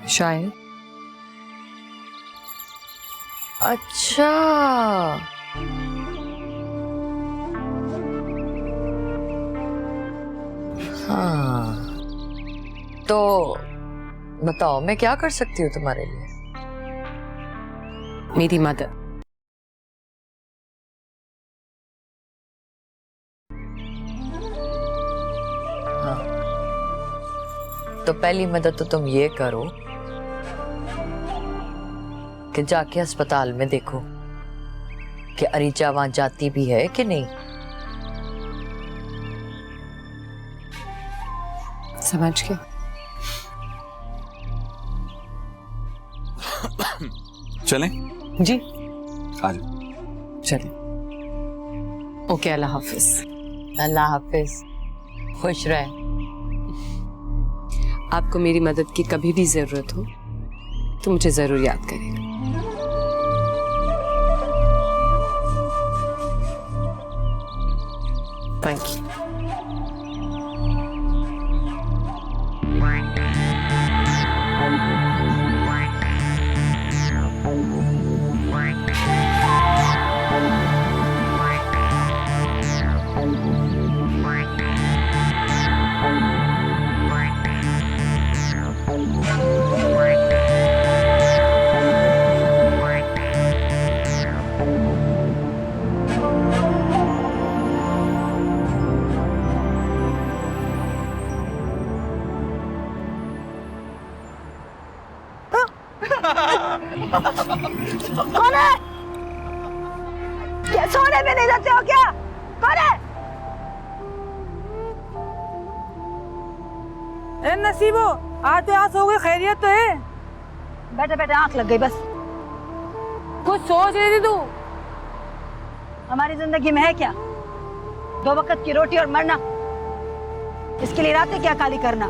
शायद। अच्छा, हाँ, तो बताओ मैं क्या कर सकती हूँ तुम्हारे लिए? मेरी मदद। हाँ, तो पहली मदद तो तुम ये करो कि जाके अस्पताल में देखो कि अरीजा वहां जाती भी है कि नहीं। समझ गया। चलें? जी आज चलिए। ओके, अल्लाह हाफिज। अल्लाह हाफिज, खुश रहे। आपको मेरी मदद की कभी भी जरूरत हो तो मुझे जरूर याद करेगा। Thank you. कौन है? क्या सोने में नहीं रहते हो क्या? कौन है? नसीबो, आज तो यहाँ सो गए, खैरियत तो है? बैठे बैठे आंख लग गई बस। कुछ सोच रही थी तू? हमारी जिंदगी में है क्या 2 वक्त की रोटी और मरना? इसके लिए रातें क्या काली करना?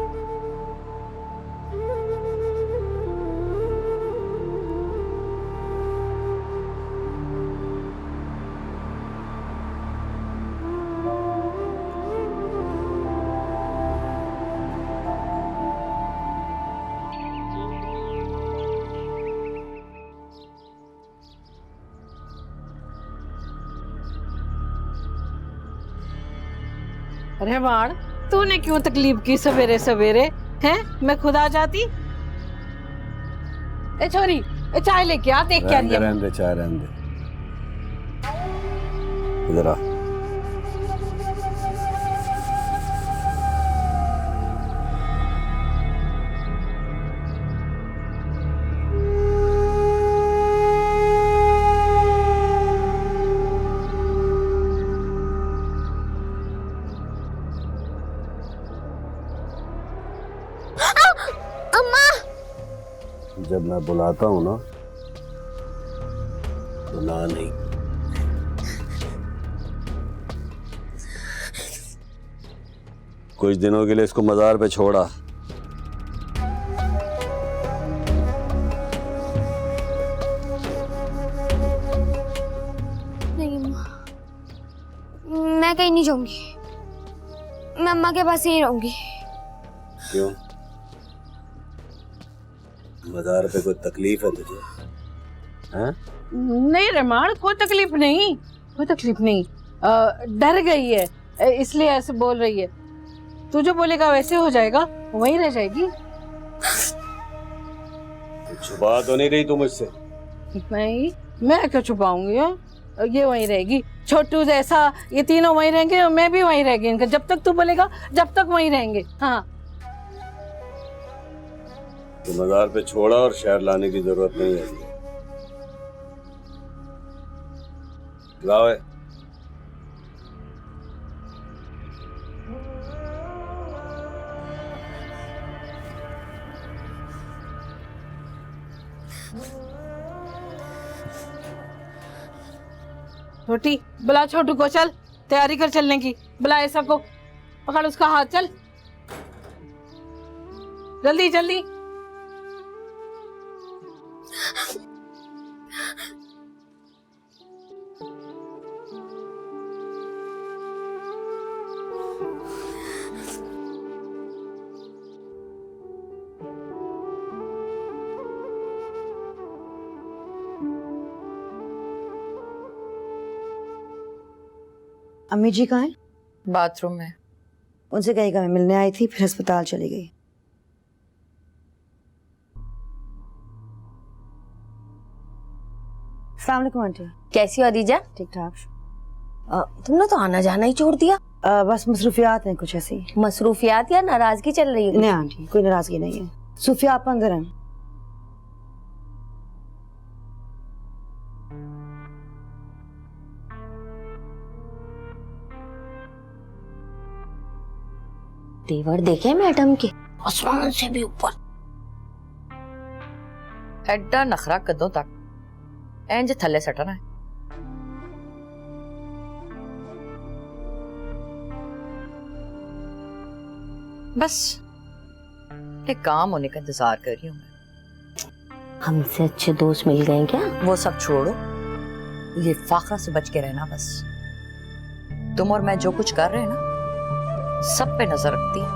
रहमान, तूने क्यों तकलीफ की सवेरे सवेरे? हैं? मैं खुद आ जाती। ए छोरी, ए चाय लेके आ, देख क्या लिया। रहने दे, चाय रहने दे। इधर आ। जब मैं बुलाता हूं ना तो ना नहीं। कुछ दिनों के लिए इसको मजार पे छोड़ा। नहीं अम्मा, मैं कहीं नहीं जाऊंगी। मैं अम्मा के पास ही रहूंगी। क्यों? मजार पे कोई तकलीफ है तुझे? हैं? नहीं रहमान, कोई तकलीफ नहीं, कोई तकलीफ नहीं। डर गई है इसलिए ऐसे बोल रही है। तू जो बोलेगा वैसे हो जाएगा, वहीं रह जाएगी। छुपा तो नहीं रही तू मुझसे? नहीं, मैं क्यों छुपाऊंगी? ये वहीं रहेगी। छोटू जैसा ये तीनों वहीं रहेंगे और मैं भी वहीं रहेगी। इनका जब तक तू बोलेगा जब तक वहीं रहेंगे। हाँ, तो मजार पे छोड़ा और शहर लाने की जरूरत नहीं है। लाओ। छोटी, बुला छोटू को, चल तैयारी कर चलने की। बुला ऐसा को, पकड़ उसका हाथ, चल जल्दी जल्दी। अम्मी जी कहाँ हैं? बाथरूम में। उनसे कहिएगा मैं मिलने आई थी, फिर अस्पताल चली गई। अस्सलाम वालेकुम आंटी। कैसी हो अदीजा? ठीक ठाक। तुमने तो आना जाना ही छोड़ दिया। बस मसरूफियात हैं कुछ ऐसी। मसरूफियात या नाराजगी चल रही है? नहीं आंटी, कोई नाराजगी नहीं है। सूफिया आप अंदर हैं। तेवर देखे मैडम के, आसमान से भी ऊपर। एड्डा नखरा कदों तक इंज थल्ले सटना है। बस एक काम होने का इंतजार कर रही हूँ मैं। हमसे अच्छे दोस्त मिल गए क्या? वो सब छोड़ो, ये फाखरा से बच के रहना बस। तुम और मैं जो कुछ कर रहे हैं ना, सब पे नजर रखती है।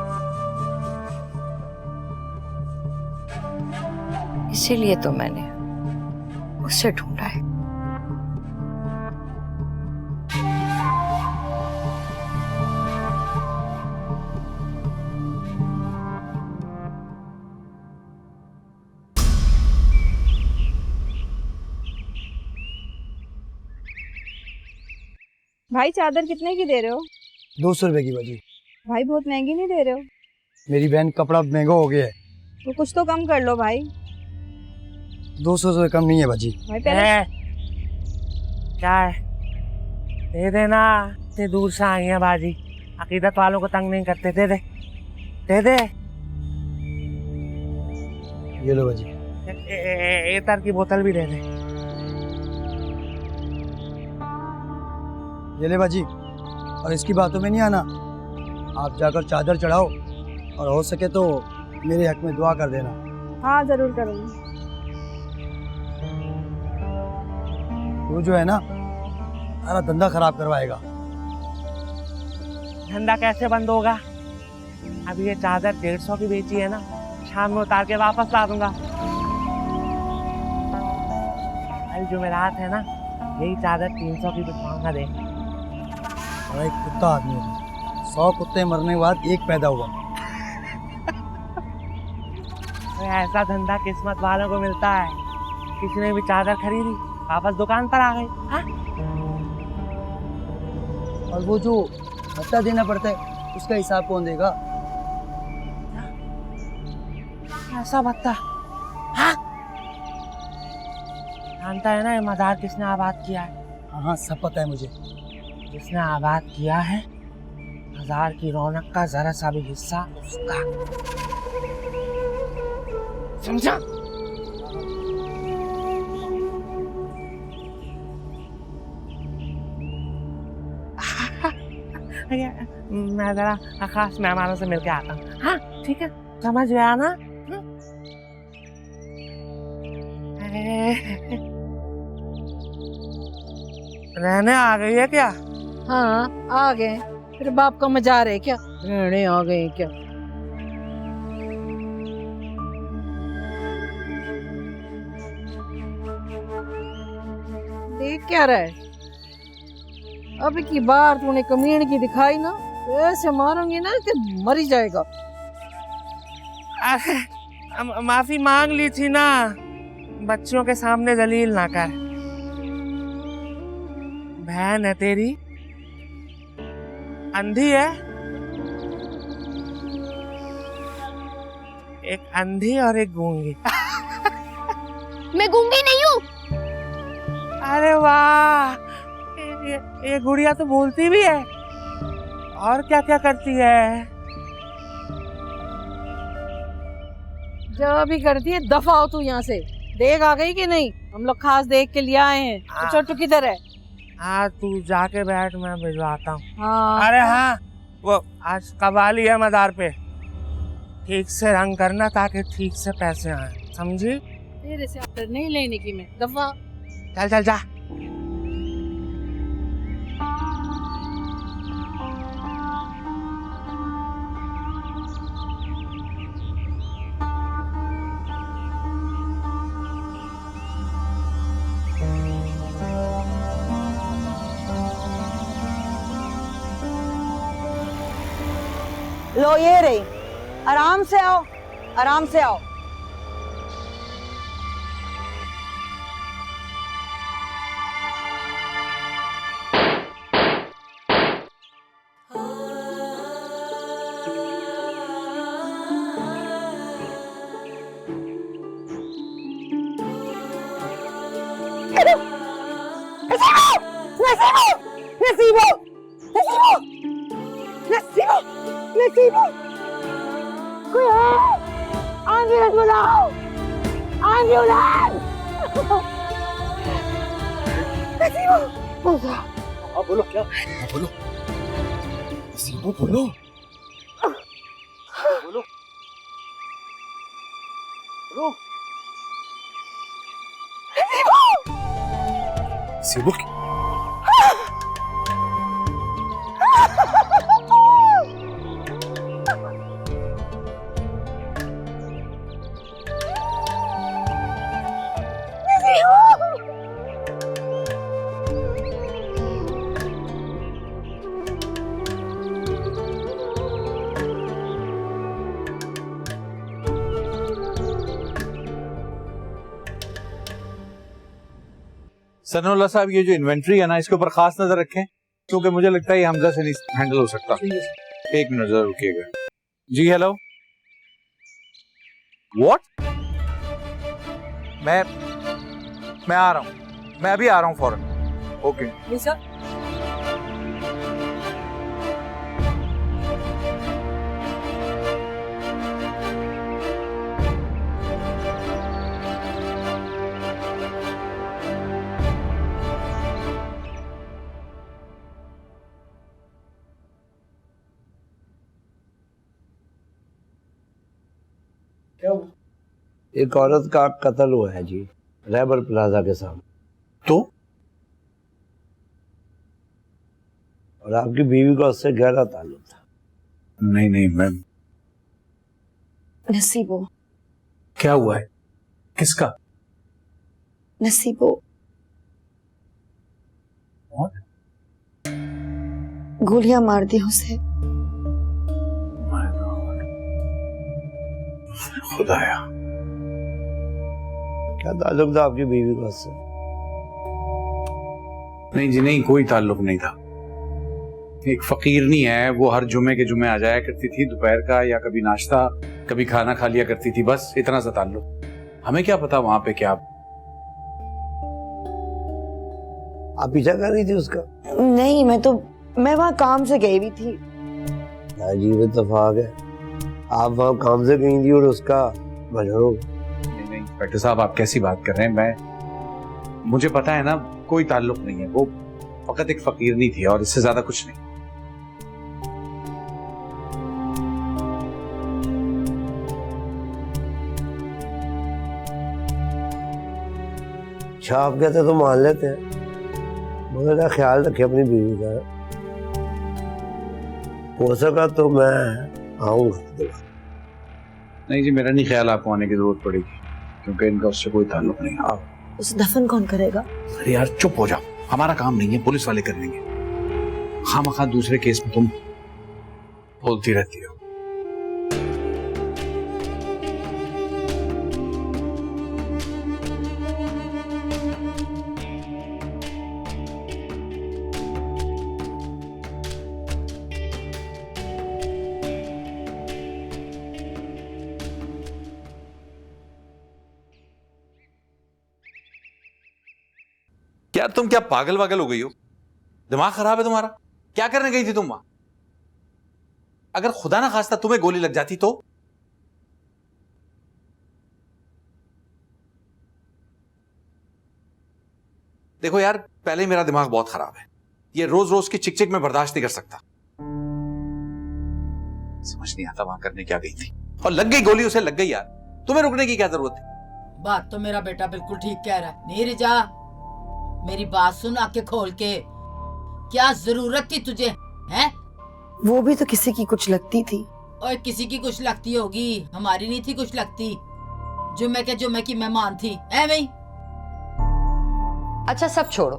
इसीलिए तो मैंने उसे ढूंढा है। भाई चादर कितने की दे रहे हो? 200 रुपए की बाजी। भाई बहुत महंगी नहीं दे रहे हो? मेरी बहन कपड़ा महंगा हो गया है। तो कुछ तो कम कर लो भाई। 200 से कम नहीं है बाजी। भाई पहले क्या है, दे देना। इतनी दूर से आई है बाजी, अकीदत वालों को तंग नहीं करते। दे दे दे दे। ये लो बाजी। एतर की बोतल भी दे दे। ये ले बाजी, और इसकी बातों में नहीं आना। आप जाकर चादर चढ़ाओ और हो सके तो मेरे हक में दुआ कर देना। हाँ जरूर करूँगी। तू जो है ना, सारा धंधा खराब करवाएगा। धंधा कैसे बंद होगा? अभी ये चादर 150 की बेची है ना, शाम में उतार के वापस ला दूंगा। कल जुमेरात है ना, यही चादर 300 की बिकवाऊंगा। दे। बड़ा एक कुत्ता आदमी है। 100 कुत्ते मरने के बाद एक पैदा हुआ। तो ऐसा धंधा किस्मत वालों को मिलता है। किसी ने भी चादर खरीदी, वापस दुकान पर आ गई। हाँ? और वो जो भत्ता देना पड़ता है, उसका हिसाब कौन देगा? ऐसा भत्ता? हाँ? जानता है ना ये मजार किसने आबाद किया है? हाँ सब पता है मुझे। जिसने आबाद किया है, मजार की रौनक का जरा सा भी हिस्सा उसका। समझा? मैं जरा खास मेहमानों से मिलके आता हूँ। हाँ ठीक है, समझ गया ना? रहने आ गई है क्या? हाँ आ गए। तेरे बाप का मजार है क्या? रहने आ गए क्या? देख क्या रहा है? अब की बार तूने कमीन की दिखाई ना, तो ऐसे मारूंगी ना कि मर ही जाएगा। अरे माफी मांग ली थी ना, बच्चों के सामने जलील ना कर। बहन है तेरी, अंधी है। एक अंधी और एक गूंगी। मैं गूंगी नहीं हूँ। अरे वाह, ये गुड़िया तो बोलती भी है। और क्या क्या करती है? जो भी करती है, दफा हो तू यहाँ से। देख आ गई कि नहीं? हम लोग खास देख के लिए आए हैं। तो छोटू किधर है? हाँ तू जाके बैठ, मैं भिजवाता हूँ। हाँ। अरे हाँ, वो आज कवाली है मदार पे, ठीक से रंग करना ताकि ठीक से पैसे आए, समझी? तेरे से ऑर्डर नहीं लेने की मैं। दफा। चल चल जा। लो ये रही, आराम से आओ, आराम से आओ। नसीबो, नसीबो, नसीबो, नसीबो, कोई है? एम्बुलेंस बुलाओ, एम्बुलेंस। नसीबो, हाँ बोलो क्या? हाँ बोलो, नसीबो बोलो, बोलो, बोलो। नसीबो सनोल्ला साहब, ये जो इन्वेंट्री है ना, इसके ऊपर खास नजर रखें, क्योंकि मुझे लगता है ये हमजा से नहीं हैंडल हो सकता। एक मिनट जरा रुकिएगा। जी हेलो, व्हाट? मैं आ रहा हूँ, मैं अभी आ रहा हूँ फौरन। Okay sir. एक औरत का कत्ल हुआ है जी, रैबर प्लाजा के सामने। तो और आपकी बीवी का उससे गहरा ताल्लुक था। नहीं मैम। नसीबो, क्या हुआ है? किसका? नसीबो What? गोलियां मार दी उसे। खुदाया, क्या ताल्लुक था आपकी बीवी का उससे? नहीं जी नहीं, कोई ताल्लुक नहीं था। एक फकीरनी है, वो हर जुमे के जुमे आ जाया करती थी दोपहर का, या कभी नाश्ता कभी खाना खा लिया करती थी, बस इतना सा ताल्लुक। हमें क्या पता वहां पे क्या। आप पीछा कर रही थी उसका? नहीं, मैं वहाँ काम से गई हुई थी। अजीब इत्तेफाक है, आप वहाँ काम से गई थी और उसका भजड़ो। नहीं इंस्पेक्टर साहब, आप कैसी बात कर रहे हैं? मुझे पता है ना, कोई ताल्लुक नहीं है, वो फकत एक फकीरनी थी और इससे ज्यादा कुछ नहीं। अच्छा आप कहते तो मान लेते हैं, मगर ख्याल रखे अपनी बीवी का। हो सका तो मैं आऊंगा। नहीं जी, मेरा नहीं ख्याल आपको आने की जरूरत पड़ेगी, क्योंकि इनका उससे कोई ताल्लुक नहीं है। उसे दफन कौन करेगा? अरे यार चुप हो जाओ, हमारा काम नहीं है, पुलिस वाले कर लेंगे। खामखा दूसरे केस में तुम बोलती रहती हो। यार तुम क्या पागल वागल हो गई हो? दिमाग खराब है तुम्हारा? क्या करने गई थी तुम वहां? अगर खुदा ना खास्ता तुम्हें गोली लग जाती तो? देखो यार, पहले ही मेरा दिमाग बहुत खराब है, ये रोज रोज की चिक चिक में बर्दाश्त नहीं कर सकता। समझ नहीं आता वहां करने क्या गई थी, और लग गई गोली, उसे लग गई यार, तुम्हें रुकने की क्या जरूरत थी? बात तो मेरा बेटा बिल्कुल ठीक कह रहा है। नीरजा, मेरी बात सुन आके खोल के, क्या जरूरत थी तुझे? हैं? वो भी तो किसी की कुछ लगती थी। और किसी की कुछ लगती होगी, हमारी नहीं थी कुछ लगती। जुम्मे के जुम्मे की मेहमान थी, ऐਵੇਂ ही। अच्छा सब छोड़ो,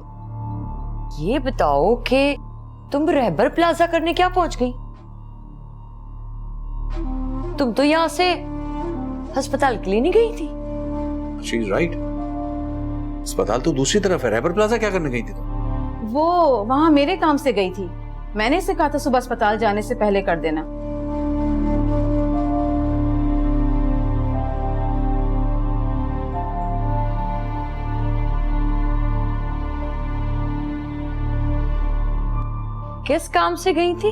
ये बताओ कि तुम रहबर प्लाजा करने क्या पहुंच गई? तुम तो यहाँ से अस्पताल के लिए नहीं गई थी। She is right. अस्पताल तो दूसरी तरफ है। रैबर प्लाजा क्या करने गई थी तुम? वो वहाँ मेरे काम से गई थी। मैंने इसे कहा था सुबह अस्पताल जाने से पहले कर देना। किस काम से गई थी?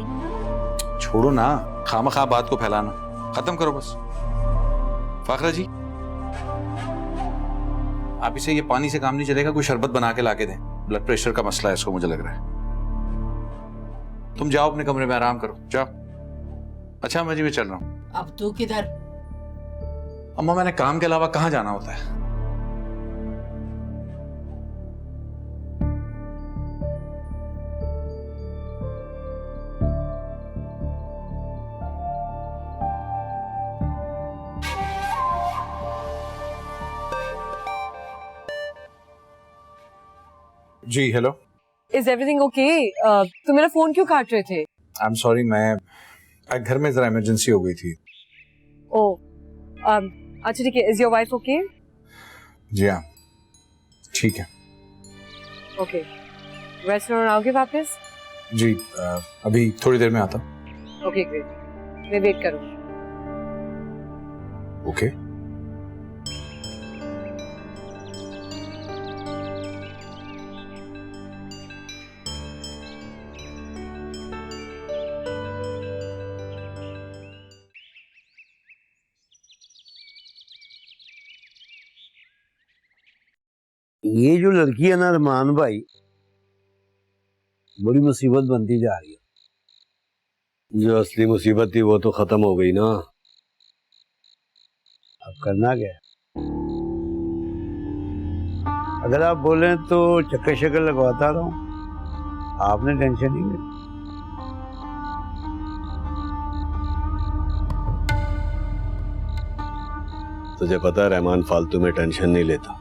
छोड़ो ना, खामखा बात को फैलाना खत्म करो बस। फाखरा जी, आप इसे ये पानी से काम नहीं चलेगा, कोई शरबत बना के लाके दें। ब्लड प्रेशर का मसला है इसको, मुझे लग रहा है। तुम जाओ अपने कमरे में आराम करो, जाओ। अच्छा अम्मा जी, मैं चल रहा हूँ। अब तू किधर? अम्मा, मैंने काम के अलावा कहाँ जाना होता है? जी हेलो। Is everything okay? तुम मेरा फोन क्यों काट रहे थे? आई एम सॉरी, मैं घर में जरा इमरजेंसी हो गई थी। ओ अच्छा ठीक है। Is your wife okay? जी हाँ ठीक है। ओके, रेस्टोरेंट आओगे वापस? जी अभी थोड़ी देर में आता हूँ। ओके ग्रेट, मैं वेट करूँगी। ओके। ये जो लड़की है ना अरमान भाई, बड़ी मुसीबत बनती जा रही है। जो असली मुसीबत थी वो तो खत्म हो गई ना, अब करना क्या है? अगर आप बोलें तो चक्कर शक्कर लगवाता रहूं, आपने टेंशन नहीं ली। तुझे पता है रहमान फालतू में टेंशन नहीं लेता।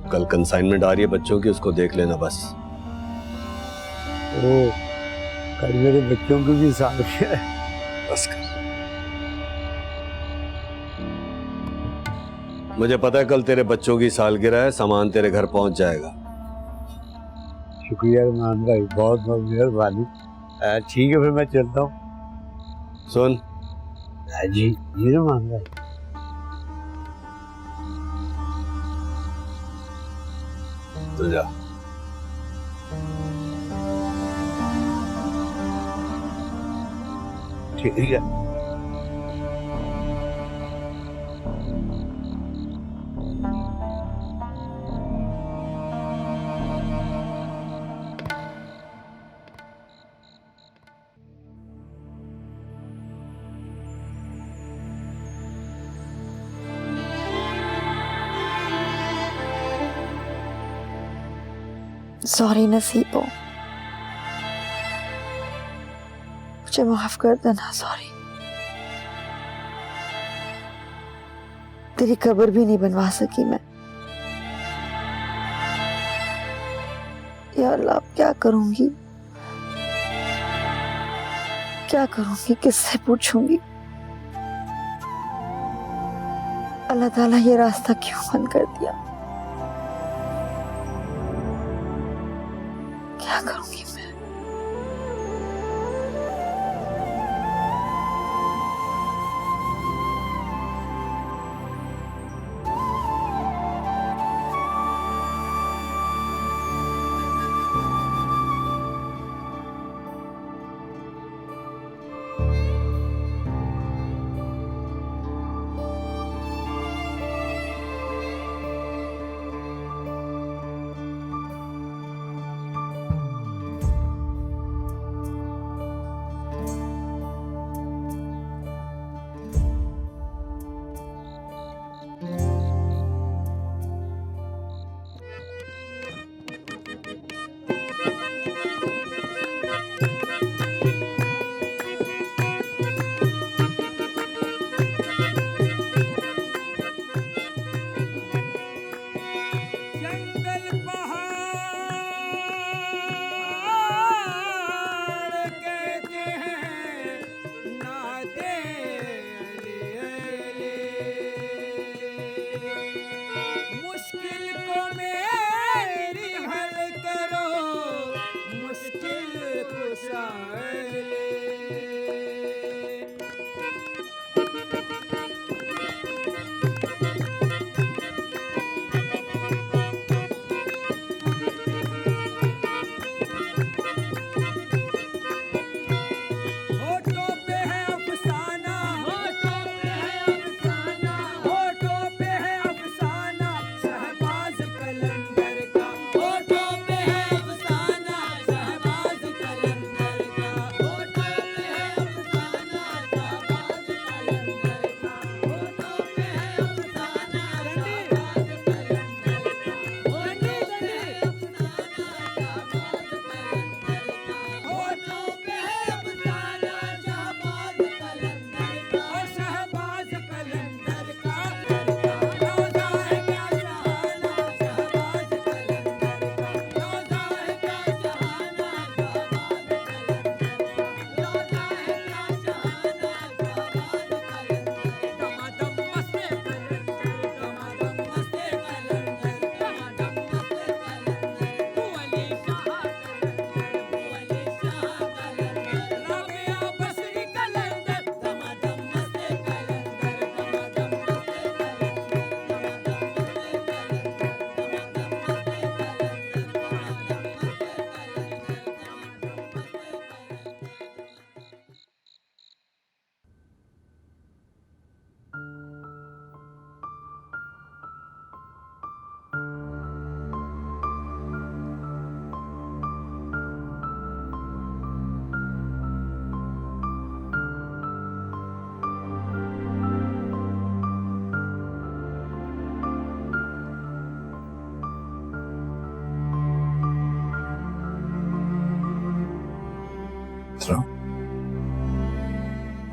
कल कंसाइनमेंट आ रही है बच्चों की, उसको देख लेना बस। ओ, कल मेरे बच्चों की भी सालगिरह है। बस कर। मुझे पता है कल तेरे बच्चों की सालगिरह है, सामान तेरे घर पहुंच जाएगा। शुक्रिया रहमान भाई, बहुत बहुत मेहरबानी। ठीक है फिर मैं चलता हूँ। सुन जी जी रहमान भाई। तो जा। ठीक है। सॉरी नसीबो, मुझे माफ कर देना। सॉरी। तेरी कब्र भी नहीं बनवा सकी मैं। या अल्लाह, अब क्या करूंगी, क्या करूंगी, किससे पूछूंगी? अल्लाह ताला ये रास्ता क्यों बंद कर दिया? क्या करूंगी मैं?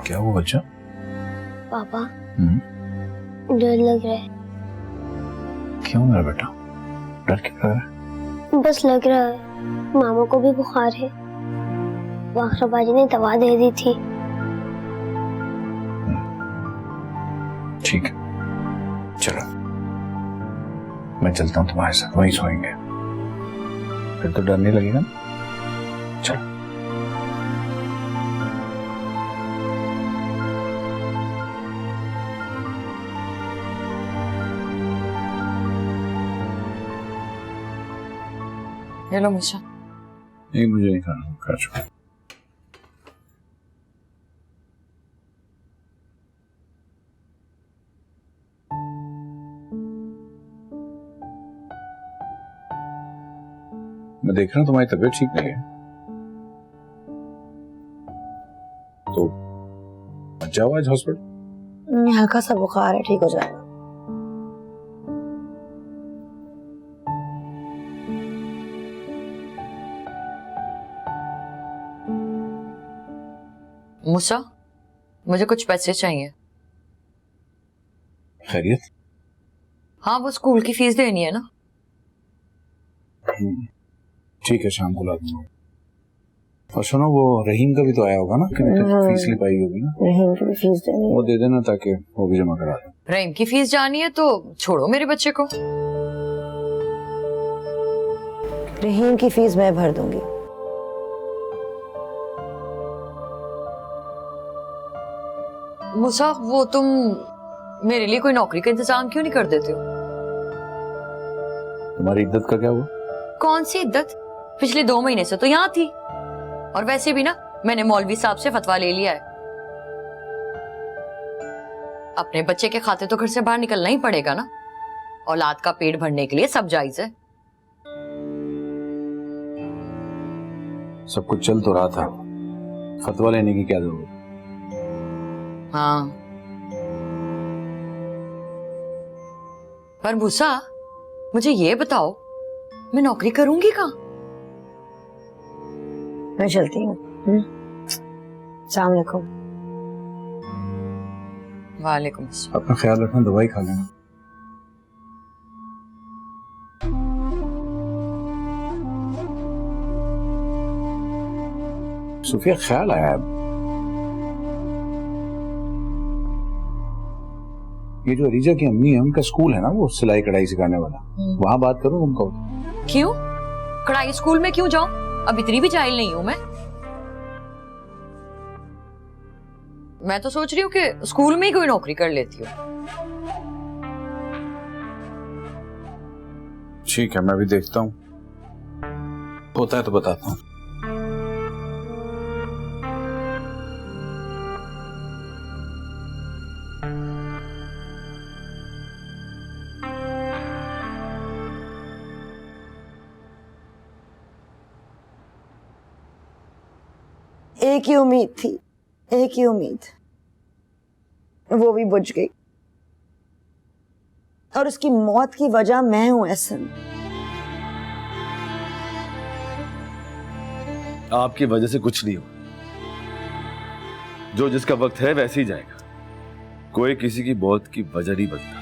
क्या हुआ बच्चा? पापा डर लग रहा है। क्यों मेरा बेटा, डर क्यों लग रहा है? बस लग रहा है, मामा को भी बुखार है। वाखरा बाजी ने दवा दे दी थी। ठीक है, चलो मैं चलता हूँ तुम्हारे साथ, वहीं सोएंगे, फिर तो डर नहीं लगेगा। चलो। हेलो मिशा। नहीं, मुझे नहीं खाना, खा चुका। मैं देख रहा हूँ तुम्हारी तबीयत ठीक नहीं है, तो मत जाओ आज हॉस्पिटल। हल्का सा बुखार है, ठीक हो जाएगा। मूसा, मुझे कुछ पैसे चाहिए। खैरियत? हाँ, वो स्कूल की फीस देनी है ना। ठीक है, शाम को ला दूंगा। और सुनो, वो रहीम का भी तो आया होगा ना, कि फीस लिप आई होगी ना। रहीम की फीस देनी है। वो दे देना ताकि वो भी जमा करा दे। रहीम की फीस जानी है तो छोड़ो मेरे बच्चे को। रहीम की फीस मैं भर दूंगी। मूसा, वो तुम मेरे लिए कोई नौकरी का इंतजाम क्यों नहीं कर देते हो? तुम्हारी इद्दत का क्या हुआ? कौन सी इद्दत? पिछले 2 महीने से तो यहाँ थी, और वैसे भी ना मैंने मौलवी साहब से फतवा ले लिया है। अपने बच्चे के खाते तो घर से बाहर निकलना ही पड़ेगा ना। औलाद का पेट भरने के लिए सब जायज है। सब कुछ चल तो रहा था, फतवा लेने की क्या जरूरत? हाँ, पर मूसा मुझे ये बताओ, मैं नौकरी करूंगी कहाँ? मैं चलती हूँ। अस्सलाम वालेकुम। वालेकुम अस्सलाम। अपना ख्याल रखना, दवाई खा लेना। सुफिया, ख्याल आया है, ये जो अरीजा की अम्मी है, उनका स्कूल है ना, वो सिलाई कढ़ाई सिखाने वाला, वहां बात करो उनको। क्यों? कढ़ाई स्कूल में क्यों जाऊं? अब इतनी भी जाहिल नहीं हूं मैं। मैं तो सोच रही हूँ कि स्कूल में ही कोई नौकरी कर लेती हूँ। ठीक है, मैं भी देखता हूँ, होता है तो बताता हूँ। एक ही उम्मीद थी, एक ही उम्मीद, वो भी बुझ गई। और उसकी मौत की वजह मैं हूं एहसन। आपकी वजह से कुछ नहीं हो, जो जिसका वक्त है वैसे ही जाएगा। कोई किसी की मौत की वजह नहीं बनता।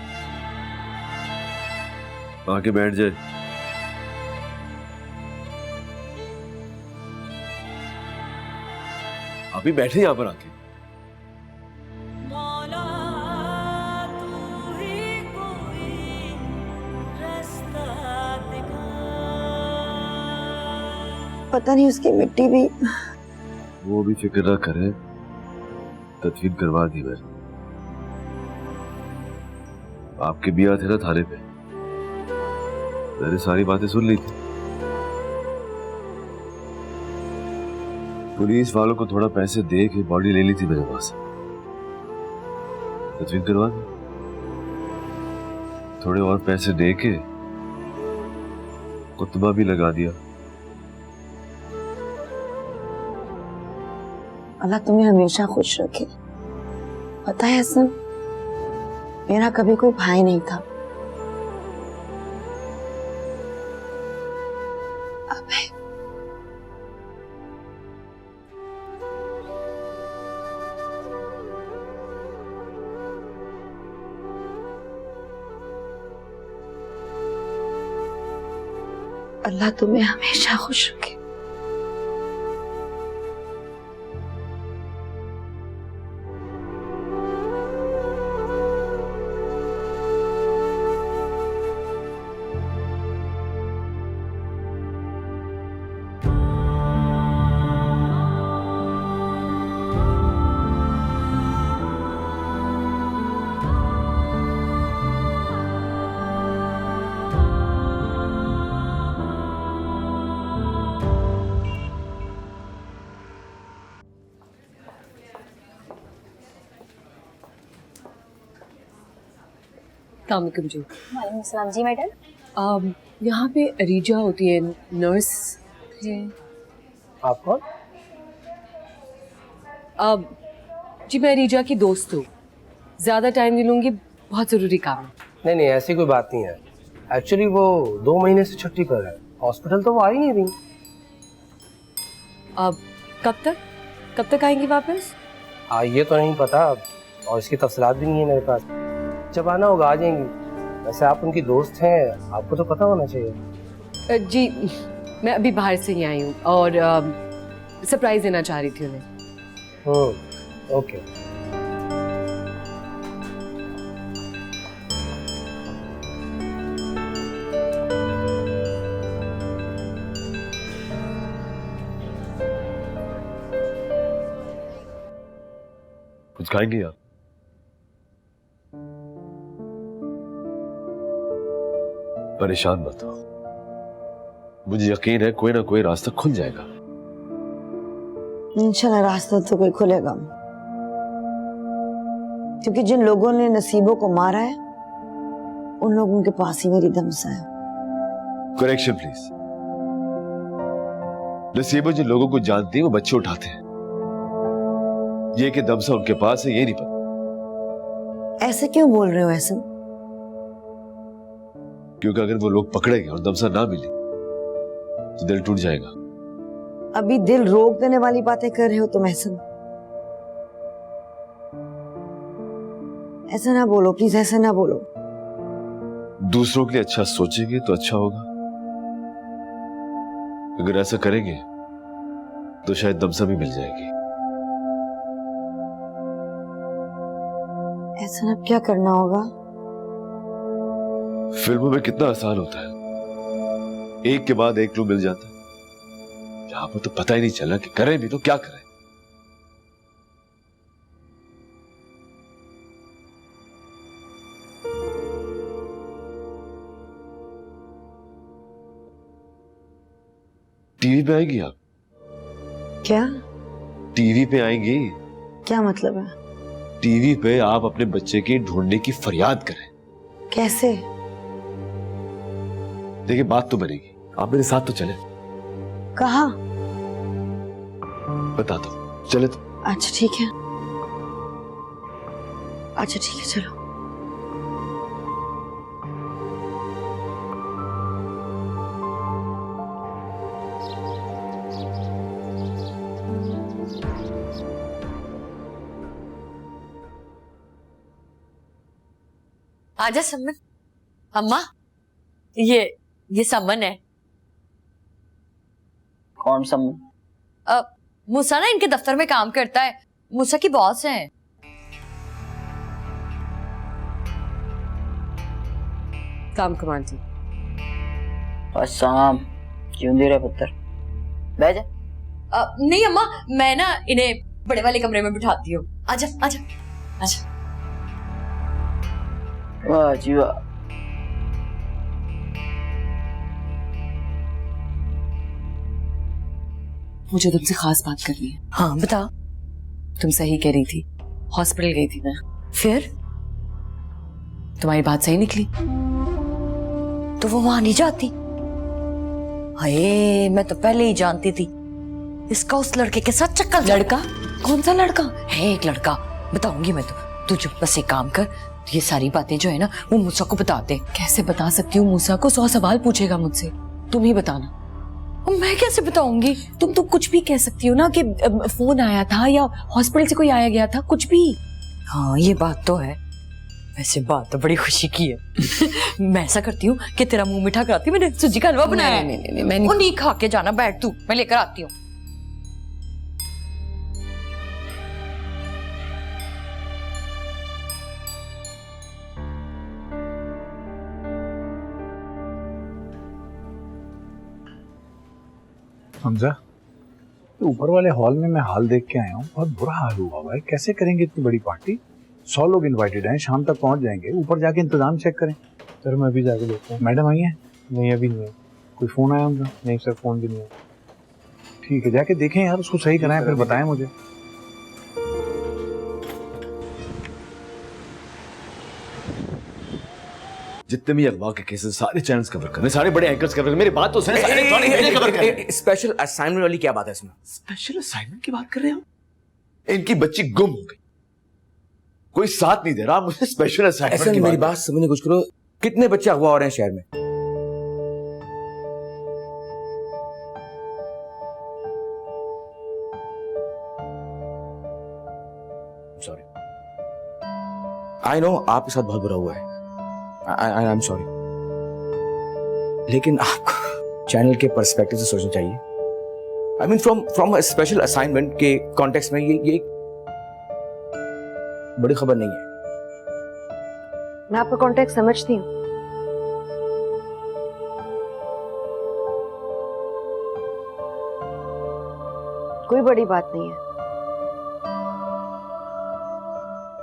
आके बैठ जाए। आप ही बैठे यहां पर आके। पता नहीं उसकी मिट्टी भी। वो भी फिक्र ना करे, तदफीन करवा दी मैंने। आपके भी थे ना थाने पे, मैंने सारी बातें सुन ली थी। पुलिस वालों को थोड़ा पैसे दे के बॉडी ले ली थी मेरे पास, तदफीन करवा दी। थोड़े और पैसे दे के कुतबा भी लगा दिया। अल्लाह तुम्हें हमेशा खुश रखे। पता है एहसन, मेरा कभी कोई भाई नहीं था, अब है। अल्लाह तुम्हें हमेशा खुश रखे। अस्सलामुअलैकुम जी। वालेकुम सलाम जी मैडम। यहाँ पे अरीजा होती है, नर्स है। आप कौन? जी मैं अरीजा की दोस्त हूँ, ज़्यादा टाइम नहीं लूँगी, बहुत ज़रूरी काम है। नहीं नहीं, ऐसी कोई बात नहीं है। एक्चुअली वो 2 महीने से छुट्टी पर है, हॉस्पिटल तो वो आ ही नहीं रही। कब तक आएंगी वापस? ये तो नहीं पता, और इसकी तफसीलात भी नहीं है मेरे पास। जब आना होगा आ जाएंगी। वैसे आप उनकी दोस्त हैं, आपको तो पता होना चाहिए। जी मैं अभी बाहर से ही आई हूँ और सरप्राइज देना चाह रही थी उन्हें। ओके। कुछ खाएंगे आप? परेशान मत हो, मुझे यकीन है कोई ना कोई रास्ता खुल जाएगा। इंशाल्लाह रास्ता तो कोई खुलेगा, क्योंकि जिन लोगों ने नसीबों को मारा है उन लोगों के पास ही मेरी दमसा है। Correction please. नसीबों जिन लोगों को जानती है वो बच्चे उठाते हैं, ये कि दमसा उनके पास है ये नहीं पता। ऐसे क्यों बोल रहे हो ऐसा? क्योंकि अगर वो लोग पकड़ेंगे और दमसा ना मिली तो दिल टूट जाएगा। अभी दिल रोक देने वाली बातें कर रहे हो तुम एहसन। ऐसा ना बोलो प्लीज, ऐसा ना बोलो। दूसरों के लिए अच्छा सोचेंगे तो अच्छा होगा। अगर ऐसा करेंगे तो शायद दमसा भी मिल जाएगी। ऐसा अब क्या करना होगा? फिल्मों में कितना आसान होता है, एक के बाद एक क्लू मिल जाता है। यहाँ पर तो पता ही नहीं चला कि करें भी तो क्या करें। पे आएगी आप? क्या? टीवी पे आएंगी। क्या मतलब है? टीवी पे आप अपने बच्चे की ढूंढने की फरियाद करें। कैसे? देखिए बात तो बनेगी, आप मेरे साथ तो चले। कहाँ? बताता हूँ, चले तो। अच्छा ठीक है, अच्छा ठीक है, चलो। आजा समन। अम्मा, ये समन है। कौन समन? मूसा ना इनके दफ्तर में काम करता है, मूसा की बॉस है। काम कमाल जी। अस्सलाम, जिंदी रहे पुत्र। बैठ जा। नहीं अम्मा, मैं ना इन्हें बड़े वाले कमरे में बिठाती हूँ। आजा आजा आजा। वाह जी वाह। मुझे तुमसे खास बात करनी है। हाँ बता। तुम सही कह रही थी, हॉस्पिटल गई थी मैं। फिर तुम्हारी बात सही निकली। तो वो वहां नहीं जाती? हाय, मैं तो पहले ही जानती थी इसका उस लड़के के साथ चक्कर। लड़का? कौन सा लड़का है? एक लड़का, बताऊंगी मैं। तू जो बस एक काम कर, ये सारी बातें जो है ना वो मूसा को बता दे। कैसे बता सकती हूँ? मूसा को 100 सवाल पूछेगा मुझसे, तुम ही बताना। मैं कैसे बताऊंगी? तुम तो कुछ भी कह सकती हो ना कि फोन आया था या हॉस्पिटल से कोई आया गया था, कुछ भी। हाँ ये बात तो है, वैसे बात तो बड़ी खुशी की है। मैं ऐसा करती हूँ कि तेरा मुंह मीठा कराती हूँ, मैंने सूजी का हलवा बनाया है। नहीं, मैं नहीं खा के जाना, बैठ तू, मैं लेकर आती हूँ। हमजा, तो ऊपर वाले हॉल में मैं हाल देख के आया हूँ, बहुत बुरा हाल हुआ हुआ है। कैसे करेंगे इतनी बड़ी पार्टी? 100 लोग इनवाइटेड हैं, शाम तक पहुंच जाएंगे। ऊपर जाके इंतजाम चेक करें। सर मैं अभी जाके देखता हूँ। मैडम आई है? नहीं अभी नहीं है। कोई फोन आया उनका? नहीं सर, फोन भी नहीं है। ठीक है, जाके देखें यार, उसको सही कराएं, फिर बताएं मुझे। जितने भी अगवा के केसेस सारे चैनल्स कवर करने, सारे बड़े एंकर्स कवर करने। मेरी बात तो सुने, सारे इलेक्ट्रॉनिक कवर करने। स्पेशल असाइनमेंट वाली क्या बात है इसमें? स्पेशल असाइनमेंट की बात कर रहे हो? इनकी बच्ची गुम हो गई, कोई साथ नहीं दे रहा, मुझे स्पेशल असाइनमेंट ऐसा नहीं, मेरी बात समझने की कोशिश करो। कितने बच्चे अगवा हो रहे हैं शहर में? सॉरी, आई नो आपके साथ बहुत बुरा हुआ है, आई एम सॉरी, लेकिन आपको चैनल के पर्सपेक्टिव से सोचना चाहिए। I mean from special assignment के कॉन्टेक्स्ट में ये बड़ी खबर नहीं है। मैं आपका कॉन्टेक्स्ट समझती हूँ। कोई बड़ी बात नहीं है,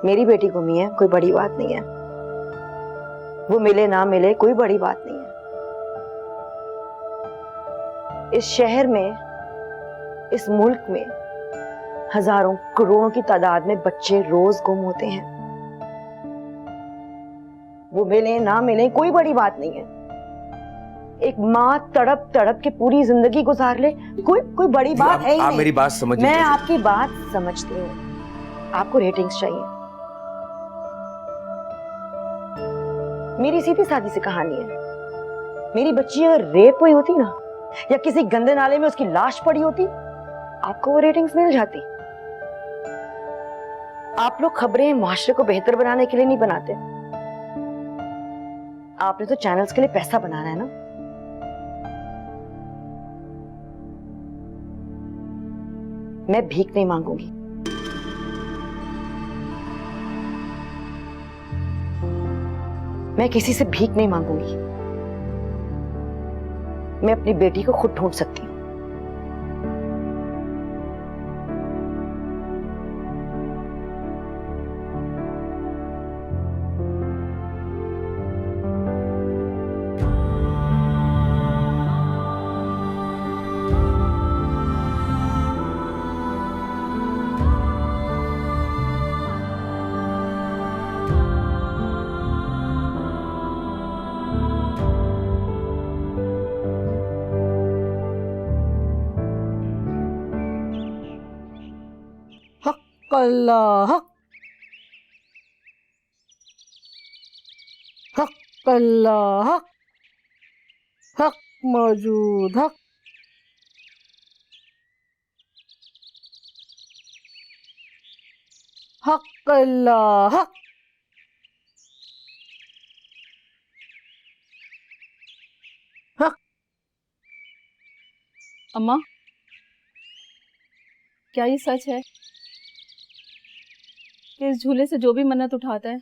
मेरी बेटी गुमी है, कोई बड़ी बात नहीं है। वो मिले ना मिले, कोई बड़ी बात नहीं है। इस शहर में, इस मुल्क में हजारों करोड़ों की तादाद में बच्चे रोज गुम होते हैं। वो मिले ना मिले, कोई बड़ी बात नहीं है। एक माँ तड़प तड़प के पूरी जिंदगी गुजार ले, कोई बड़ी बात है ही नहीं। आप मेरी बात समझिए। मैं आपकी बात समझती हूँ, आपको रेटिंग्स चाहिए। मेरी सीधी सादी सी कहानी है। मेरी बच्ची अगर रेप हुई होती ना, या किसी गंदे नाले में उसकी लाश पड़ी होती, आपको वो रेटिंग्स मिल जाती। आप लोग खबरें मुआशरे को बेहतर बनाने के लिए नहीं बनाते, आपने तो चैनल्स के लिए पैसा बनाना है ना। मैं भीख नहीं मांगूंगी। मैं किसी से भीख नहीं मांगूंगी। मैं अपनी बेटी को खुद ढूंढ सकती हूँ। हक अल्लाह हक, हक अल्लाह हक, हक मौजूद हक, हक अल्लाह हक। हक। अम्मा, क्या ये सच है कि इस झूले से जो भी मन्नत उठाता है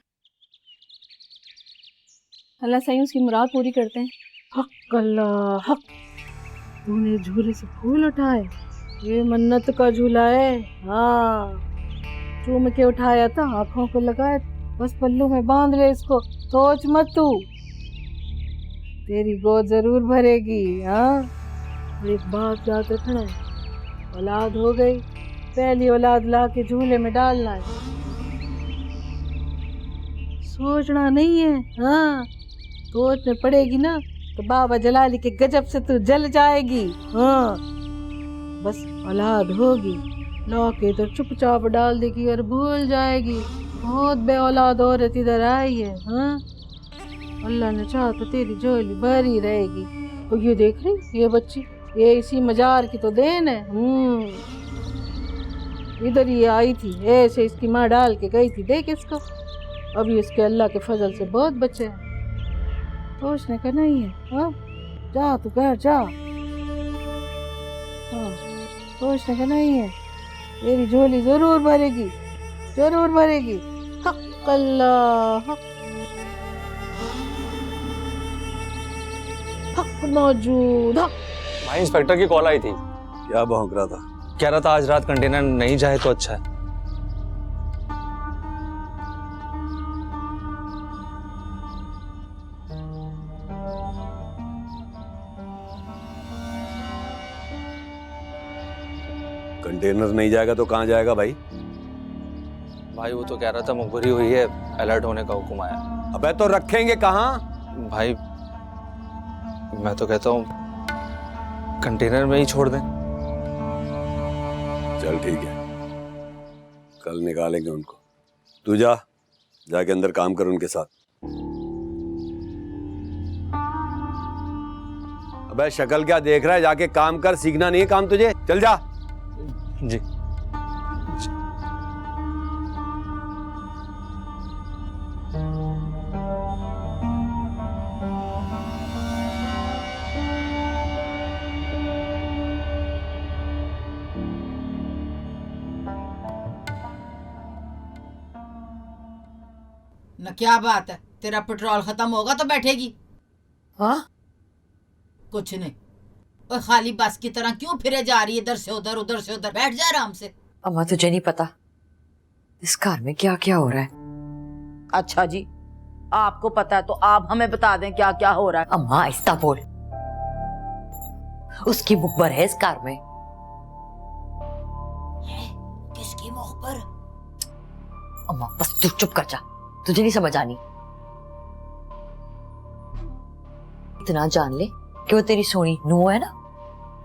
अल्लाह सही उसकी मुराद पूरी करते हैं? हक अल्लाह हक, तूने झूले से फूल उठाए, ये मन्नत का झूला है। हाँ, चूम के उठाया था, आंखों को लगाया, बस पल्लू में बांध ले इसको, सोच मत तू, तेरी गोद जरूर भरेगी। हाँ, एक बात याद रखना है, औलाद हो गई, पहली औलाद ला के झूले में डालना है, सोचना नहीं है। हाँ, सोचने पड़ेगी ना तो बाबा जलाली के गजब से तू जल जाएगी। हाँ, बस औलाद होगी, लौके तो चुपचाप डाल देगी और भूल जाएगी। बहुत बे औलाद औरत इधर आई है। हाँ, अल्लाह ने चाहा तो तेरी झोली भरी रहेगी। तो ये देख रही ये बच्ची, ये इसी मजार की तो देन है। इधर ही आई थी, ऐसे इसकी माँ डाल के गई थी, देख इसको, अभी इसके अल्लाह के फजल से बहुत बच्चे हैं, सोचने का नहीं है। हाँ, जा तू घर जा। हाँ, सोचने का नहीं है, तेरी झोली जरूर भरेगी, जरूर भरेगी। हक अल्लाह हक, हक मौजूद हक। भाई इंस्पेक्टर की कॉल आई थी। क्या भौंक रहा था? कह रहा था आज रात कंटेनर नहीं जाए तो अच्छा है। कंटेनर नहीं जाएगा तो कहाँ जाएगा भाई? भाई वो तो कह रहा था मुखबरी हुई है, अलर्ट होने का हुक्म आया। अबे तो रखेंगे कहाँ? भाई मैं तो कहता हूँ कंटेनर में ही छोड़ दें। चल ठीक है, कल निकालेंगे उनको। तू जा, जाके अंदर काम कर उनके साथ। अबे शक्ल क्या देख रहा है, जाके काम कर, सीखना नहीं है काम तुझे, चल जा। जी। न क्या बात है, तेरा पेट्रोल खत्म होगा तो बैठेगी? हाँ, कुछ नहीं, और खाली बस की तरह क्यों फिरे जा रही है इधर से उधर, उधर से उधर? बैठ जा आराम से। अम्मा तुझे नहीं पता इस घर में क्या क्या हो रहा है। अच्छा जी, आपको पता है तो आप हमें बता दें क्या क्या हो रहा है। अम्मा आहिस्ता बोल, उसकी मुखबर है इस घर में। किसकी मुखबर? अम्मा बस तू चुप कर जा, तुझे नहीं समझ आनी। इतना जान ले कि वो तेरी सोनी नूह है ना,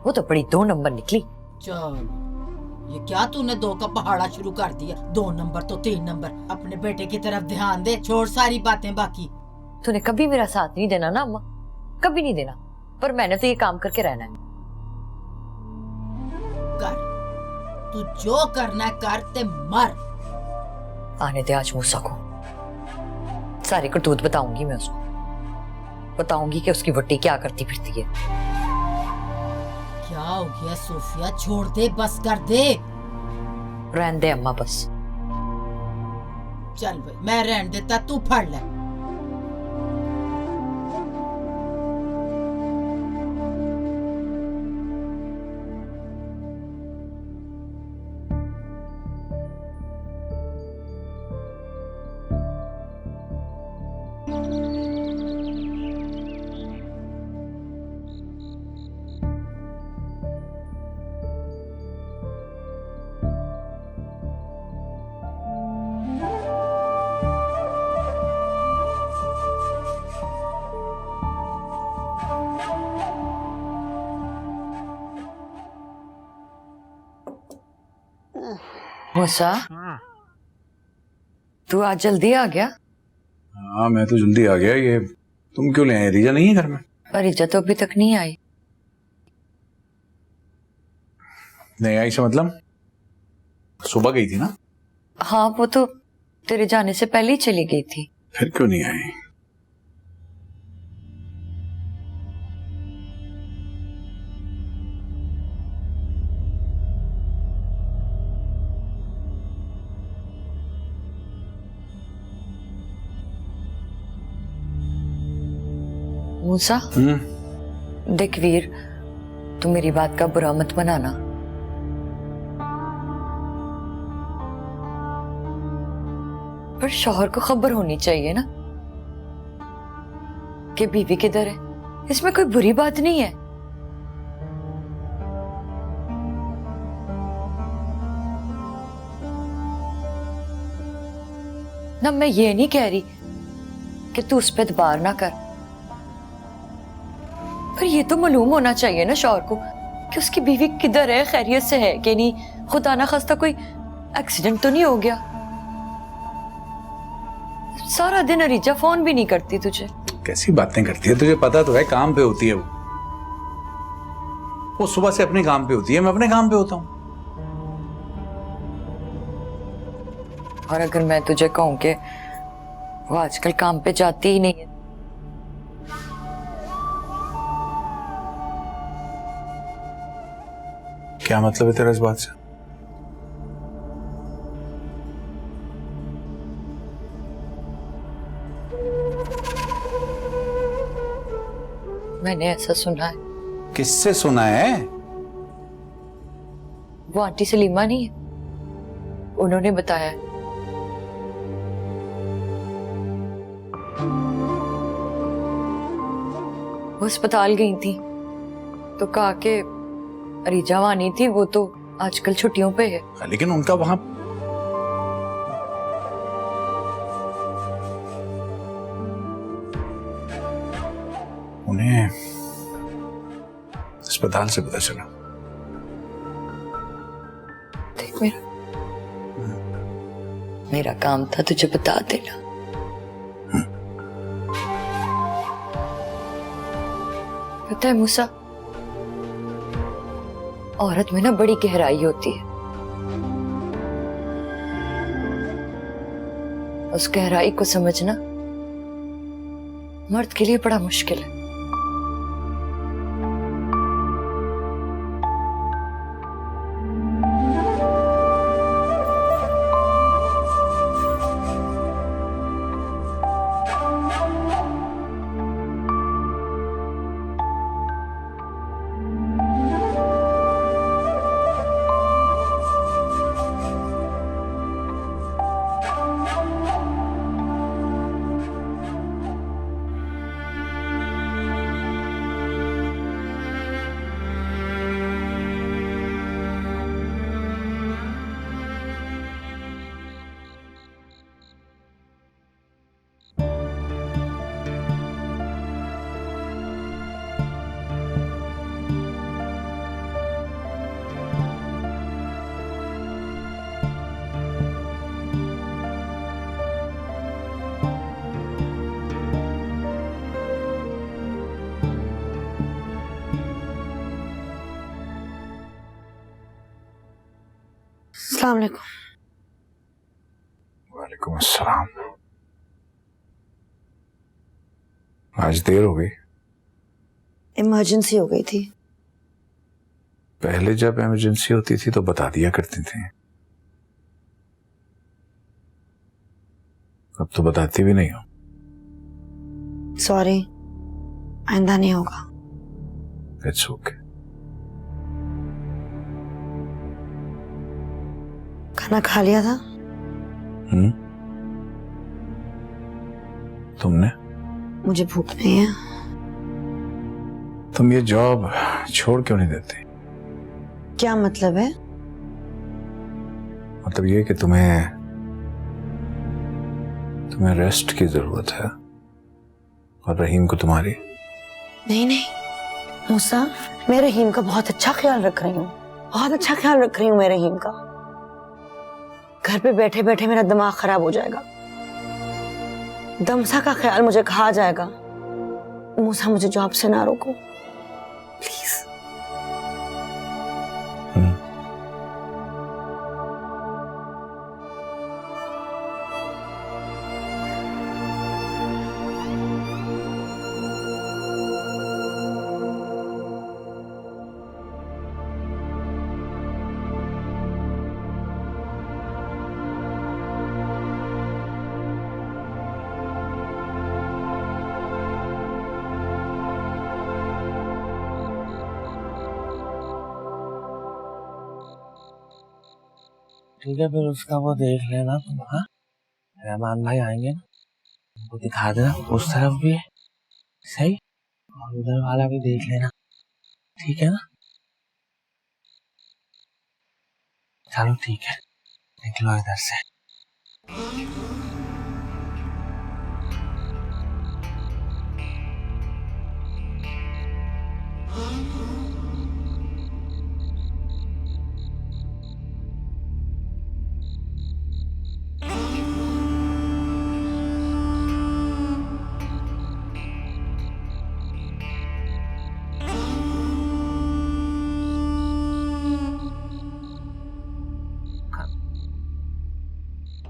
वो तो बड़ी 2 नंबर निकली। चल, ये क्या तूने 2 का पहाड़ा शुरू कर दिया? 2 नंबर तो 3 नंबर। अपने बेटे की तरफ ध्यान दे, छोड़ सारी बातें बाकी। तूने कभी मेरा साथ नहीं देना ना अम्मा, कभी नहीं देना, पर मैंने तो ये काम करके रहना है। कर, तू जो करना है कर, ते मर। आने दे आज मूसा को, सारी करतूत बताऊंगी मैं उसको, बताऊंगी कि उसकी वट्टी क्या करती फिरती है। क्या हो गया सोफिया, छोड़ दे, बस कर दे। रहने दे अम्मा बस। चल भाई, मैं रहने देता, तू फड़ ले। मूसा, तू आज जल्दी आ गया? हाँ मैं तो जल्दी आ गया। ये तुम क्यों ले आए? रीजा नहीं है घर में? रीजा तो अभी तक नहीं आई। नहीं आई से मतलब सुबह गई थी ना? हाँ वो तो तेरे जाने से पहले ही चली गई थी। फिर क्यों नहीं आई? मूसा, देख वीर, तू मेरी बात का बुरा मत मनाना। पर शौहर को खबर होनी चाहिए ना कि बीवी किधर है। इसमें कोई बुरी बात नहीं है। ना मैं ये नहीं कह रही कि तू उस पर दबार ना कर, पर ये तो मालूम होना चाहिए ना शौहर को कि उसकी बीवी किधर है, खैरियत से है कि नहीं, खुदा ना खास्ता कोई एक्सीडेंट तो नहीं हो गया। सारा दिन अरीजा फोन भी नहीं करती तुझे। कैसी बातें करती है? तुझे पता तो है काम पे होती है वो सुबह से अपने काम पे होती है, मैं अपने काम पे होता हूँ। और अगर मैं तुझे कहूं कि वो आजकल काम पे जाती ही नहीं है, क्या मतलब है तेरा इस बात से? मैंने ऐसा सुना है। किससे सुना है? वो आंटी सलीमा नहीं है, उन्होंने बताया। वो अस्पताल गई थी तो कहा कि अरीजा वहां नहीं थी, वो तो आजकल छुट्टियों पे है। लेकिन उनका वहां उन्हें अस्पताल से पता चला। देख मेरा काम था तुझे बता देना। पता है मूसा, औरत में ना बड़ी गहराई होती है। उस गहराई को समझना मर्द के लिए बड़ा मुश्किल है। अस्सलाम वालेकुम। वालेकुम अस्सलाम। आज देर हो गई। इमरजेंसी हो गई थी। पहले जब इमरजेंसी होती थी तो बता दिया करती थी, अब तो बताती भी नहीं हो। सॉरी, आइंदा नहीं होगा। It's okay. खाना खा लिया था? तुमने? मुझे भूख नहीं है। तुम ये जॉब छोड़ क्यों नहीं देते? क्या मतलब है? मतलब ये कि तुम्हें रेस्ट की जरूरत है और रहीम को तुम्हारी। नहीं नहीं मूसा, मैं रहीम का बहुत अच्छा ख्याल रख रही हूँ, बहुत अच्छा ख्याल रख रही हूँ मैं रहीम का। घर पे बैठे बैठे मेरा दिमाग खराब हो जाएगा। दमसा का ख्याल मुझे खा जाएगा। मूसा मुझे जॉब से ना रोको प्लीज। ठीक है, फिर उसका वो देख लेना तुम। हाँ, रहमान भाई आएंगे ना, उनको दिखा देना उस तरफ भी है सही, और उधर वाला भी देख लेना, ठीक है ना? चलो ठीक है, निकलो इधर से।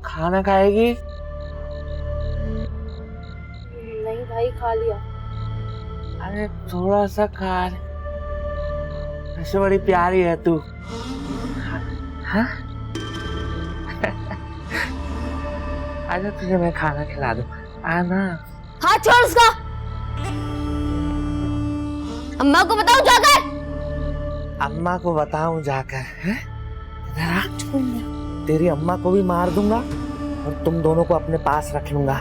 खाना खाएगी? नहीं भाई, खा लिया। अरे थोड़ा सा खा ले, ऐसे बड़ी प्यारी है तू। हाँ? आजा, तुझे मैं खाना खिला दूं, आना। हाथ छोड़ उसका। अम्मा को बताऊं जाकर? अम्मा को बताऊं जाकर? हैं? इधर आ, तेरी अम्मा को भी मार दूंगा और तुम दोनों को अपने पास रख लूंगा,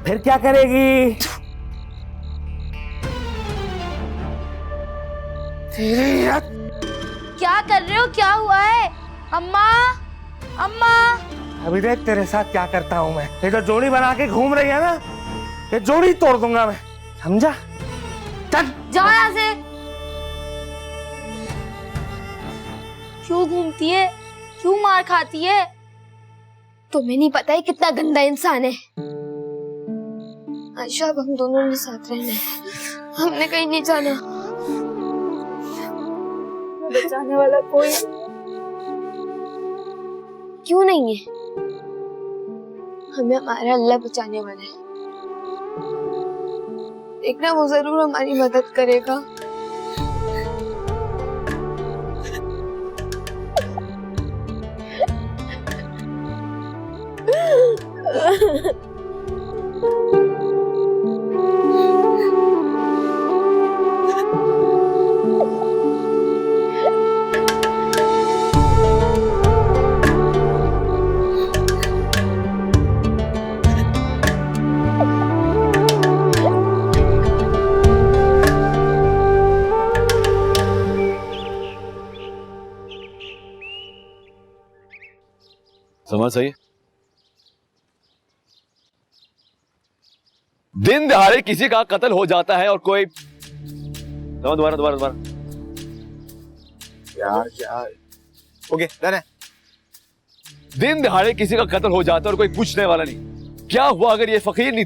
फिर क्या करेगी? क्या कर रहे हो? क्या हुआ है? अम्मा, अम्मा। अभी देख तेरे साथ क्या करता हूँ मैं। ये जो जोड़ी बना के घूम रही है ना, ये जोड़ी तोड़ दूंगा मैं, समझा? चल जाओ यहाँ से। क्यों घूमती है? क्यों मार खाती है? तुम्हें नहीं पता है कितना गंदा इंसान है। आयशा, अब हम दोनों ने साथ रहना है, हमने कहीं नहीं जाना। बचाने वाला कोई क्यों नहीं है? हमें हमारा अल्लाह बचाने वाला है। देखना, वो जरूर हमारी मदद करेगा। समझ सही? दिन दहाड़े किसी का कत्ल हो जाता है और कोई दोबारा दोबारा दोबारा यार ओके डन है। दिन दहाड़े किसी का कत्ल हो जाता है और कोई पूछने वाला नहीं। क्या हुआ अगर ये फकीर नहीं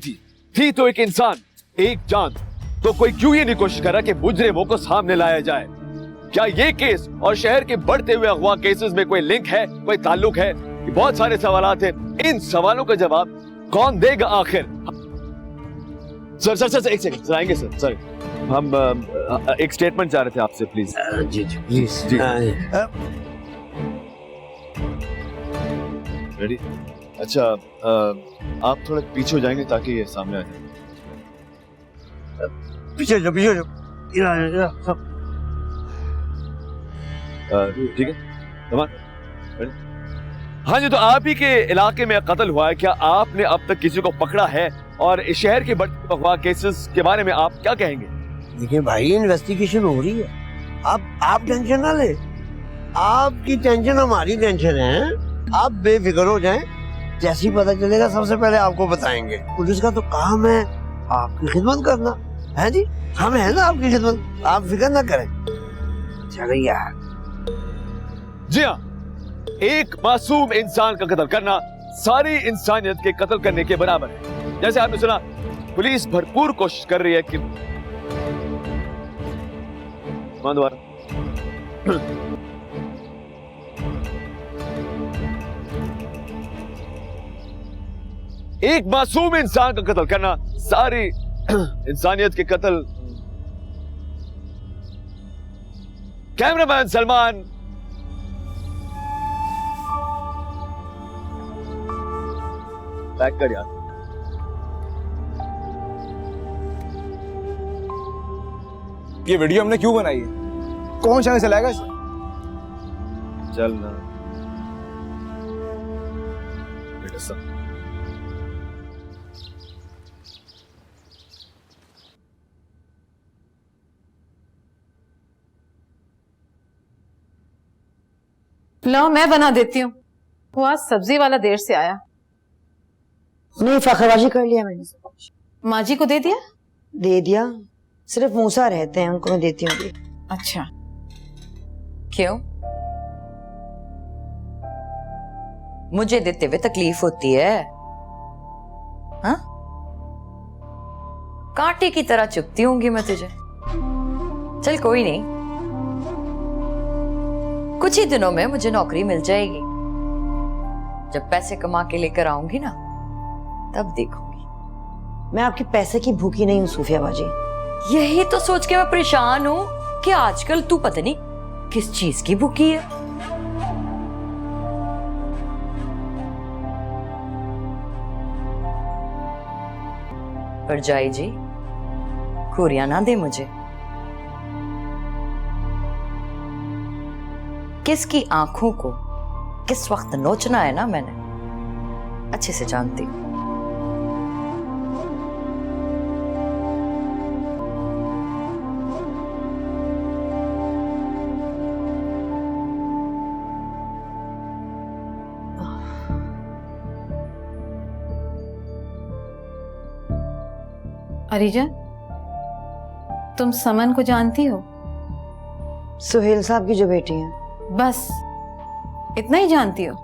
थी तो एक इंसान, एक जान। तो कोई क्यों ये नहीं कोशिश कर रहा कि मुजरिमों को सामने लाया जाए? क्या ये केस और शहर के बढ़ते हुए अगवा केसेस में कोई लिंक है, कोई ताल्लुक है? बहुत सारे सवालात हैं। इन सवालों का जवाब कौन देगा आखिर? सर एक सेकंड आएंगे सर। हम एक स्टेटमेंट चाह रहे थे आपसे, प्लीज। जी प्लीज जी। रेडी? अच्छा, आप थोड़ा पीछे हो जाएंगे ताकि ये सामने आ जाए। पीछे जो ठीक है, हाँ जी। तो आप ही के इलाके में कत्ल हुआ है, क्या आपने अब तक किसी को पकड़ा है? और इस शहर के बढ़ते हुए केसेस के बारे में आप क्या कहेंगे? देखिए भाई, इन्वेस्टिगेशन हो रही है, आप टेंशन ना ले। आपकी टेंशन हमारी टेंशन है, आप बेफिक्र हो जाएं। जैसे ही पता चलेगा सबसे पहले आपको बताएंगे। पुलिस का तो काम है आपकी खिदमत करना, है जी? हम है ना आपकी खिदमत, आप फिक्र ना करें। चलो यार। जी हाँ, एक मासूम इंसान का कत्ल करना सारी इंसानियत के कत्ल करने के बराबर है। जैसे आपने सुना, पुलिस भरपूर कोशिश कर रही है कि दोबारा एक मासूम इंसान का कत्ल करना सारी इंसानियत के कत्ल। कैमरामैन सलमान, बैक कर यार। ये वीडियो हमने क्यों बनाई है? कौन चैनल चलाएगा इसे? चल ना बेटा सब। लो मैं बना देती हूँ। वो आज सब्जी वाला देर से आया। नहीं, फखरबाजी कर लिया मैंने। माँ जी को दे दिया? दे दिया, सिर्फ मूसा रहते हैं, उनको मैं देती हूँ। अच्छा, क्यों? मुझे देते हुए तकलीफ होती है? हाँ? कांटे की तरह चुभती होंगी मैं तुझे। चल कोई नहीं, कुछ ही दिनों में मुझे नौकरी मिल जाएगी। जब पैसे कमा के लेकर आऊंगी ना, तब देखूंगी। मैं आपके पैसे की भूखी नहीं हूँ सूफिया बाजी। यही तो सोच के मैं परेशान हूं कि आजकल तू पता नहीं किस चीज की भूखी है। पर जाई जी, खूरियां ना दे मुझे। किसकी आंखों को किस वक्त नोचना है ना, मैंने अच्छे से जानती हूं। अरीजा, तुम समन को जानती हो? सुहेल साहब की जो बेटी है। बस इतना ही जानती हो?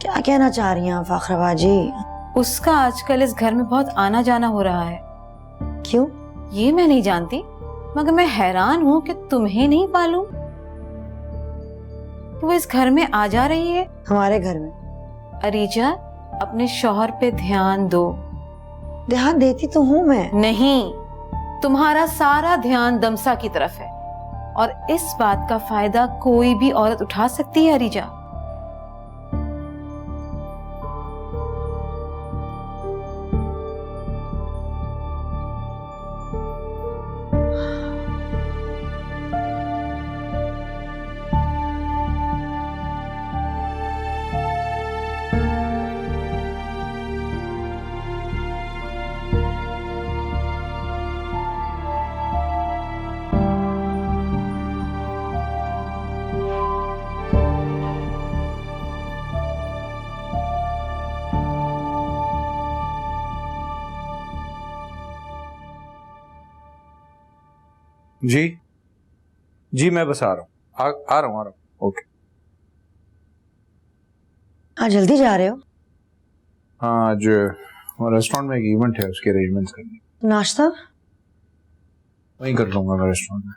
क्या कहना चाह रही हैं फखरबाजी? उसका आजकल इस घर में बहुत आना जाना हो रहा है। क्यों? ये मैं नहीं जानती, मगर मैं हैरान हूँ कि तुम्हें नहीं मालूम कि वो इस घर में आ जा रही है। हमारे घर में? अरीजा, अपने शौहर पे ध्यान दो। ध्यान देती तो हूँ मैं। नहीं, तुम्हारा सारा ध्यान दमसा की तरफ है, और इस बात का फायदा कोई भी औरत उठा सकती है अरीजा। जी जी, मैं बस आ रहा हूँ, आ रहा हूँ। ओके। हाँ, जल्दी जा रहे हो? हाँ, आज रेस्टोरेंट में एक इवेंट है, उसके अरेंजमेंट्स करनी। नाश्ता वहीं कर लूंगा मैं रेस्टोरेंट में।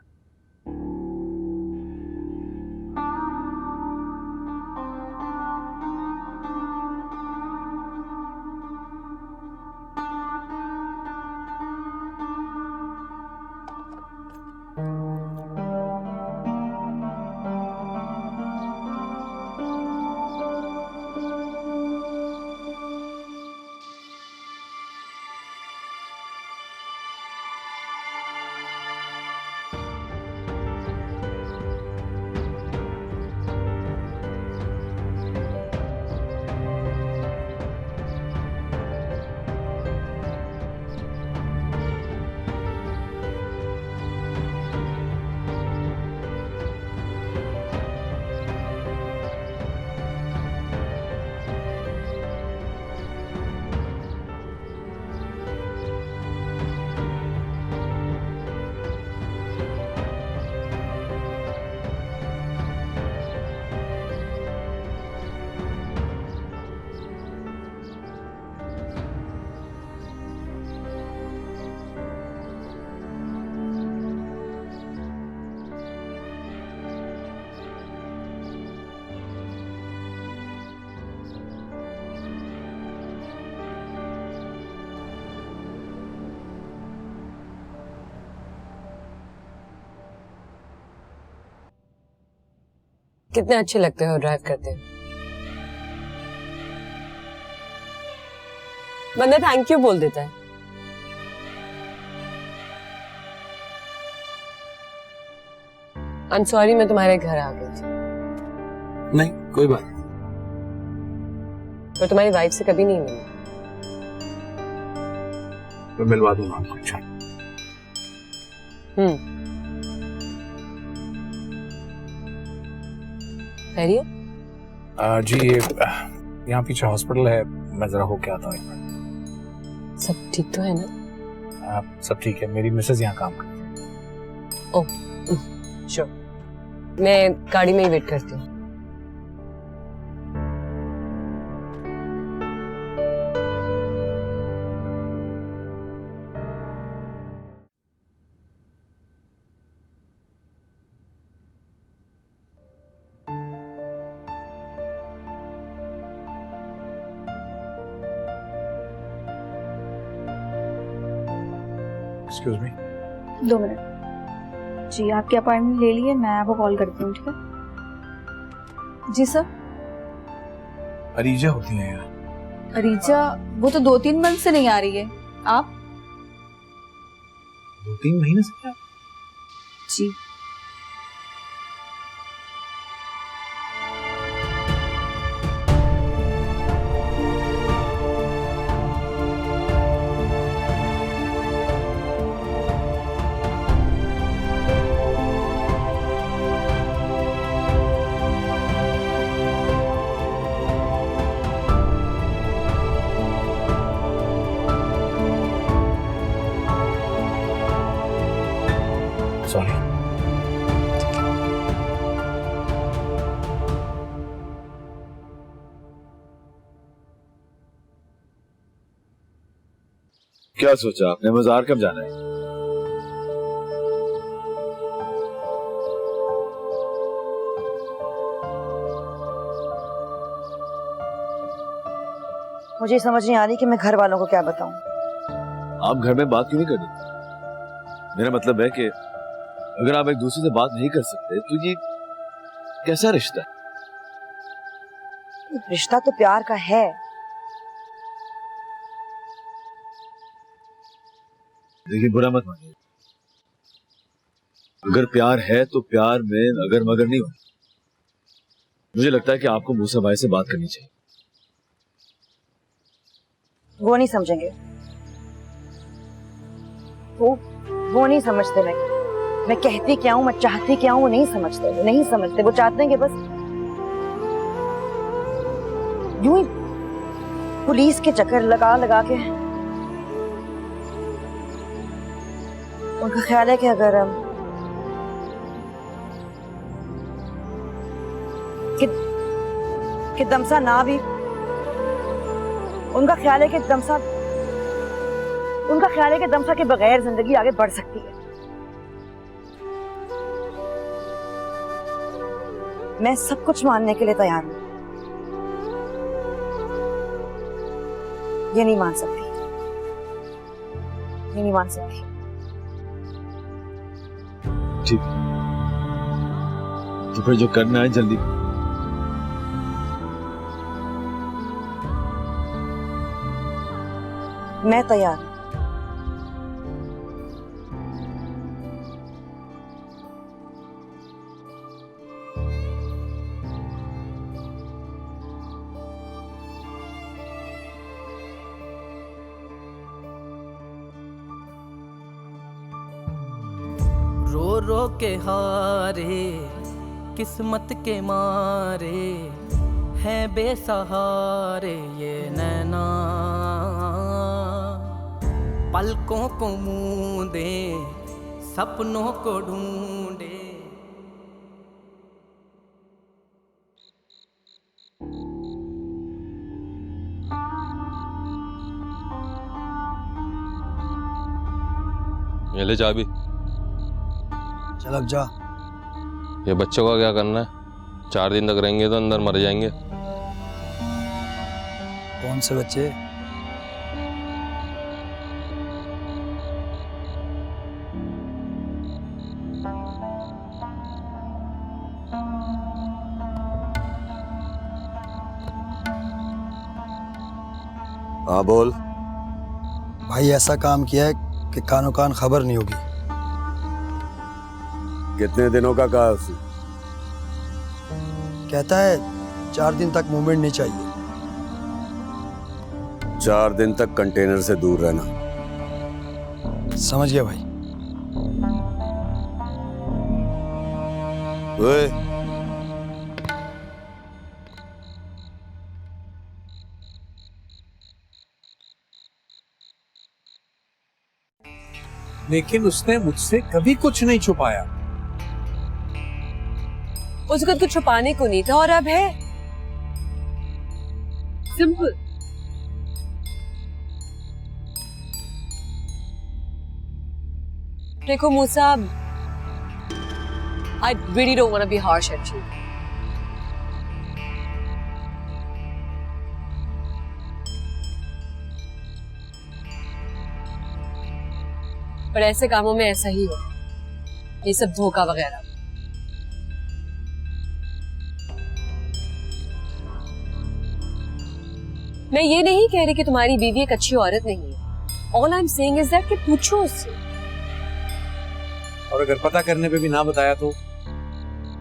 कितने अच्छे लगते हो ड्राइव करते। बंदा थैंक यू बोल देता है। आई एम सॉरी, मैं तुम्हारे घर आ गई थी। नहीं कोई बात नहीं। पर तुम्हारी वाइफ से कभी नहीं मिली। मैं मिलवा दूंगा आपको। अच्छा खैरियत? जी ये यहाँ पीछे हॉस्पिटल है, मैं जरा होके आता हूँ एक मिनट। सब ठीक तो है ना? सब ठीक है, मेरी मिसेज यहाँ काम करती है। ओह श्योर, मैं गाड़ी में ही वेट करती हूँ। Excuse me. 2 मिनट जी, आपकी अपॉइंटमेंट ले ली है, मैं आपको कॉल करती हूँ, ठीक है? जी सर। अरीजा होती है यार। अरीजा वो तो 2-3 मंथ से नहीं आ रही है। आप? 2-3 महीने से क्या? जी सॉरी। क्या सोचा आपने, मजार कब जाना है? मुझे समझ नहीं आ रही कि मैं घर वालों को क्या बताऊं। आप घर में बात क्यों नहीं कर रही? मेरा मतलब है कि अगर आप एक दूसरे से बात नहीं कर सकते तो ये कैसा रिश्ता है? रिश्ता तो प्यार का है। देखिए बुरा मत मानिए, अगर प्यार है तो प्यार में अगर मगर नहीं होना। मुझे लगता है कि आपको मूसा भाई से बात करनी चाहिए। वो नहीं समझेंगे, वो नहीं समझते। मैं कहती क्या हूँ, मैं चाहती क्या हूँ, वो नहीं समझते। वो नहीं समझते, वो चाहते हैं कि बस यूं ही पुलिस के चक्कर लगा लगा के। उनका ख्याल है कि अगर कि दमसा ना भी, उनका ख्याल है कि दमसा के बगैर जिंदगी आगे बढ़ सकती है। मैं सब कुछ मानने के लिए तैयार हूं। ये नहीं मान सकती, ये नहीं मान सकती। ठीक, तो फिर जो करना है जल्दी। मैं तैयार हूं। रो रो के हारे किस्मत के मारे हैं बेसहारे ये नैना, पलकों को मूंदे सपनों को ढूंढे। ये ले चाबी। चलक जा। ये बच्चों का क्या करना है? 4 दिन तक रहेंगे तो अंदर मर जाएंगे। कौन से बच्चे? हाँ बोल। भाई ऐसा काम किया है कि कानो कान खबर नहीं होगी। कितने दिनों का कहा उसने? कहता है 4 दिन तक मूवमेंट नहीं चाहिए। 4 दिन तक कंटेनर से दूर रहना। समझ गया भाई। ओए, लेकिन उसने मुझसे कभी कुछ नहीं छुपाया। उसको तो छुपाने को नहीं था और अब है। सिंपल। देखो मूसा, I really don't want to be harsh at you. पर ऐसे कामों में ऐसा ही है, ये सब धोखा वगैरह। मैं ये नहीं कह रही कि तुम्हारी बीवी एक अच्छी औरत नहीं है। All I'm saying is that कि पूछो उससे। और अगर पता करने पे भी ना बताया तो?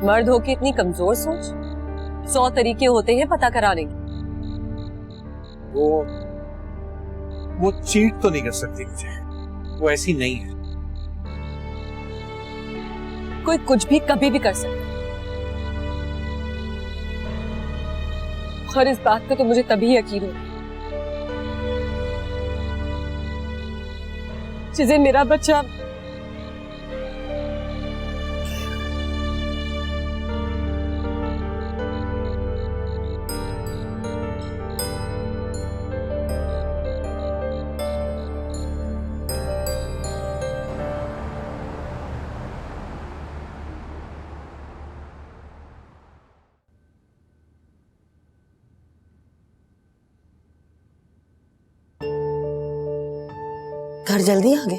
मर्द हो के इतनी कमजोर सोच? 100 तरीके होते हैं पता कराने के। वो चीट तो नहीं कर सकती मुझे, वो ऐसी नहीं है। कोई कुछ भी कभी भी कर सकता है, और इस बात का तो मुझे तभी यकीन हो जिसे मेरा बच्चा घर जल्दी आ गए?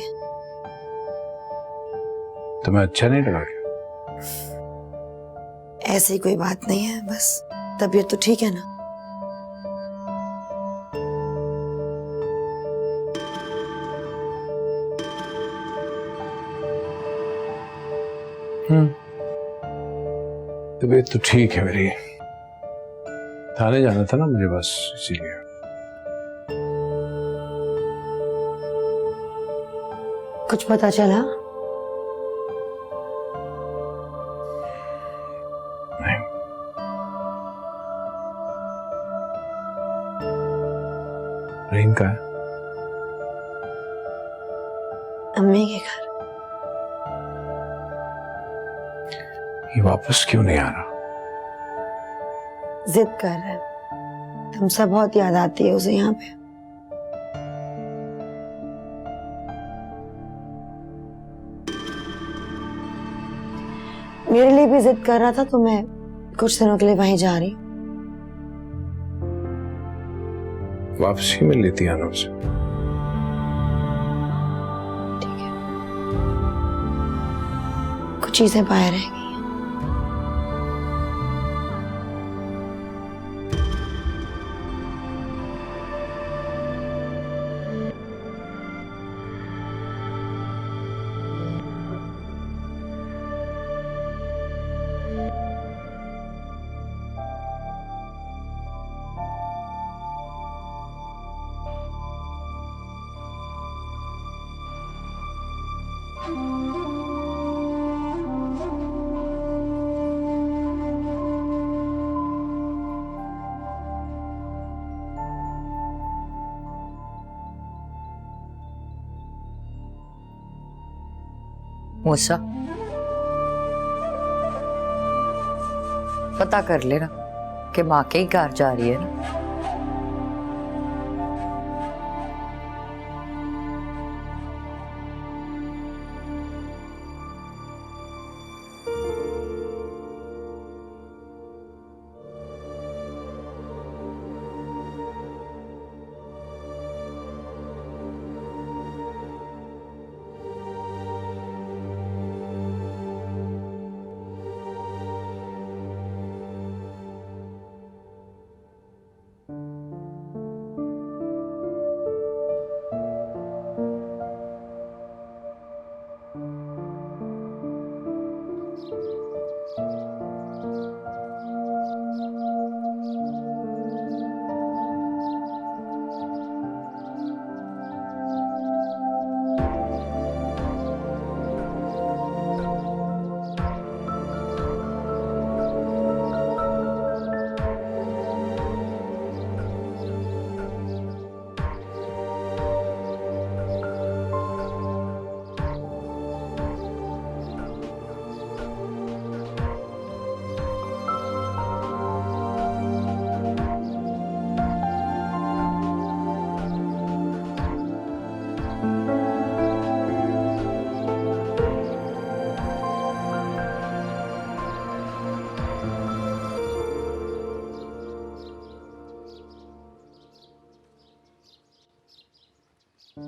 तुम्हें अच्छा नहीं लगा क्या? ऐसी कोई बात नहीं है, बस तबीयत तो ठीक है ना? तबीयत तो ठीक है मेरी। थाने जाना था ना मुझे, बस इसीलिए। कुछ पता चला? नहीं। रहीम का है? अम्मी के घर। ये वापस क्यों नहीं आ रहा? जिद कर रहा है। तुमसे बहुत याद आती है उसे यहाँ पे। मेरे लिए भी जिद कर रहा था, तो मैं कुछ दिनों के लिए वहीं जा रही। वापसी में लेती आना उसे। ठीक है, कुछ चीजें बाहर रह गई। मूसा, पता कर लेना कि माँ के ही घर जा रही है ना। तुम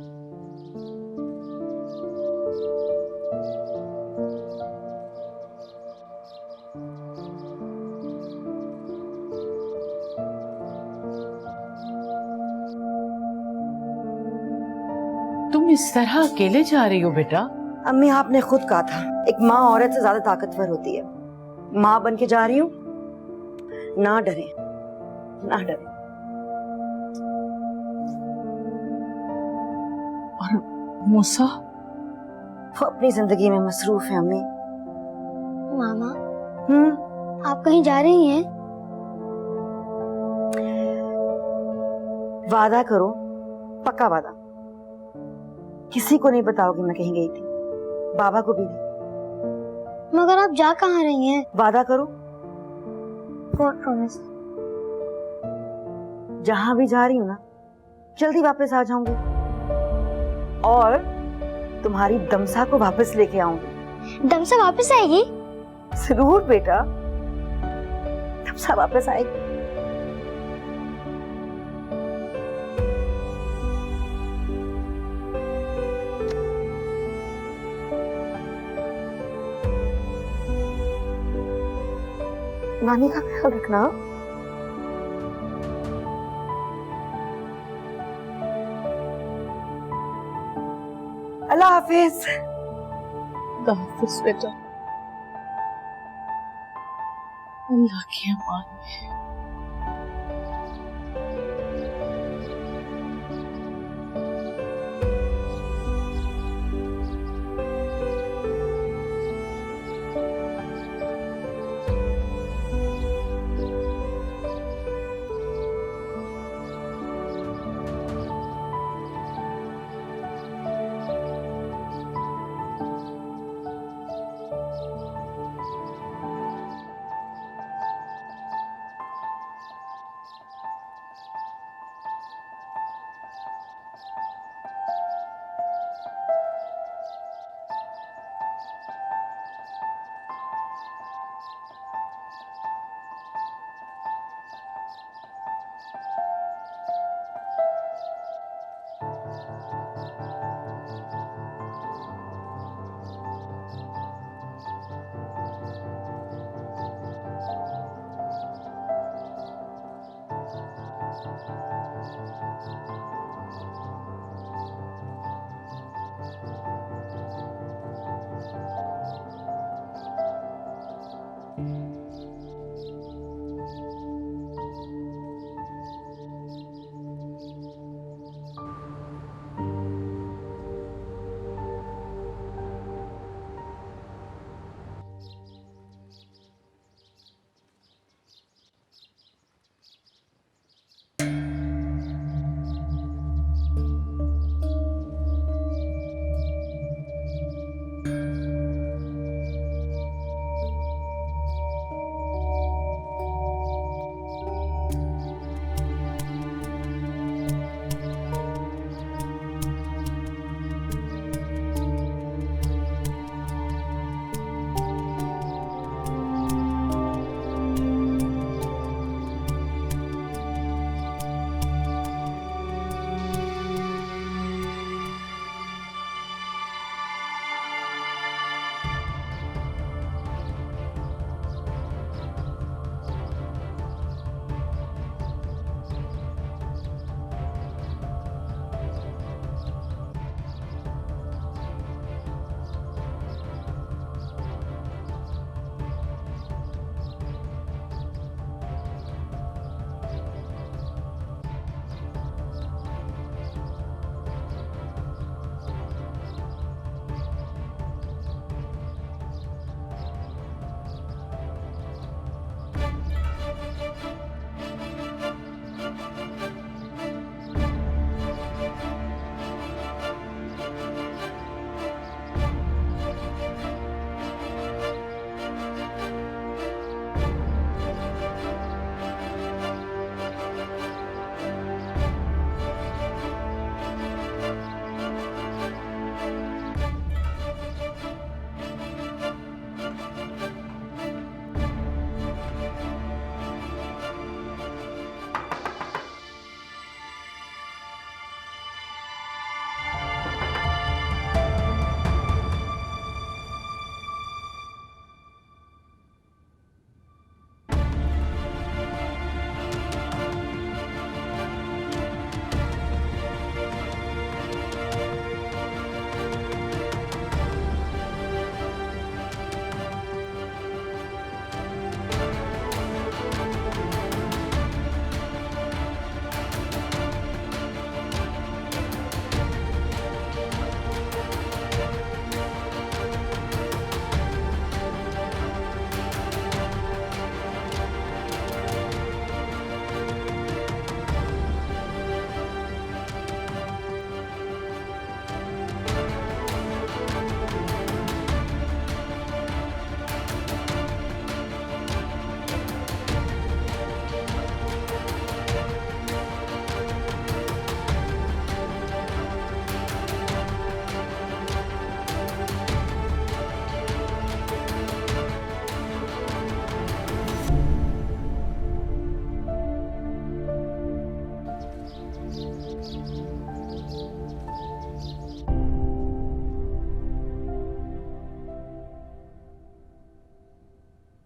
इस तरह अकेले जा रही हो बेटा? अम्मी आपने खुद कहा था एक माँ औरत से ज्यादा ताकतवर होती है। माँ बन के जा रही हूँ, ना डरे ना डरे। और मूसा? वो अपनी जिंदगी में मसरूफ है अम्मी। मामा आप कहीं जा रही हैं? वादा करो, पक्का वादा, किसी को नहीं बताओगी मैं कहीं गई थी, बाबा को भी नहीं। मगर आप जा कहाँ रही हैं? वादा करो। God promise. जहां भी जा रही हूँ ना, जल्दी वापस आ जाऊंगी और तुम्हारी दमसा को वापस लेके आऊंगी। दमसा वापस आएगी? जरूर बेटा, दमसा वापस आएगी। नानी का ख्याल रखना। अल्लाह हाफिज। अल्लाह हाफिज बेटा, अल्लाह की अमान में।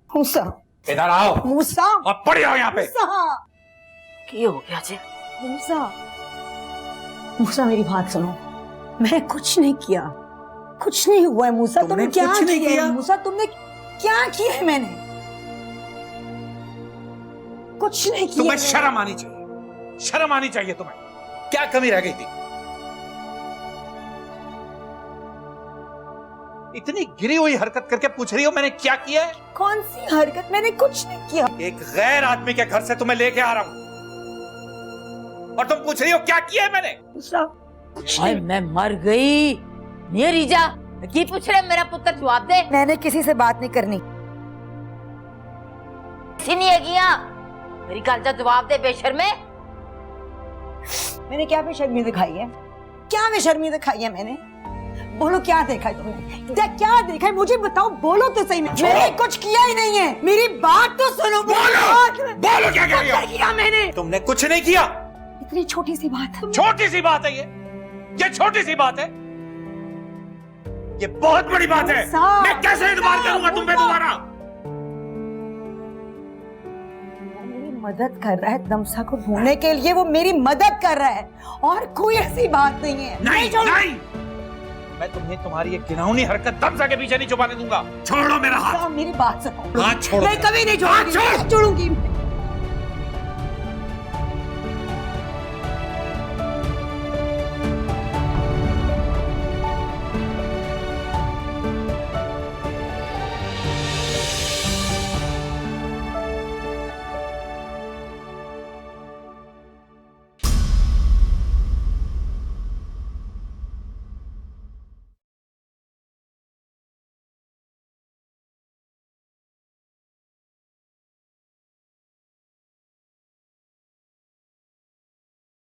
मूसा, इधर आओ मूसा, और पड़ जाओ यहाँ पे। की हो गया जी? मूसा, मूसा मेरी बात सुनो, मैंने कुछ नहीं किया, कुछ नहीं हुआ है मूसा। तुमने क्या किया है मूसा? तुमने क्या किया है? मैंने कुछ नहीं किया। तुम्हें शर्म आनी चाहिए, शर्म आनी चाहिए तुम्हें। क्या कमी रह गई थी? इतनी गिरी हुई हरकत करके पूछ रही हो मैंने क्या किया है? कौन सी हरकत? मैंने कुछ नहीं किया। एक गैर आदमी के घर से तुम्हें लेके आ रहा हूं और तुम पूछ रही हो क्या किया है मैंने? हाय मैं मर गई। ये रीजा की पूछ रहे, मेरा पुत्र जवाब दे। मैंने किसी से बात नहीं करनी। किसी नहीं किया, मेरी गल का जवाब दे बेशर्मे। मैंने क्या बेशर्मी दिखाई है? क्या बेशर्मी दिखाई है मैंने? बोलो क्या देखा है तुमने? क्या देखा है मुझे बताओ, बोलो तो सही। मैंने कुछ किया ही नहीं है, मेरी बात तो सुनो। बोलो क्या कह रही हो? किया मैंने? तुमने कुछ नहीं किया। इतनी छोटी सी बात है। छोटी सी बात है ये छोटी सी बात है, ये बहुत बड़ी बात है। मैं कैसे इतबार करूंगा तुम पे दोबारा? मेरी मदद कर रहा है दमसा को ढूंढने के लिए, वो मेरी मदद कर रहा है और कोई ऐसी बात नहीं है। नहीं, मैं तुम्हें तुम्हारी एक घिनौनी हरकत दमसा के पीछे नहीं छुपाने दूंगा। छोड़ो मेरा हाथ। मेरी बात सुनो। हाथ छोड़ो। मैं कभी नहीं छोड़ूंगी।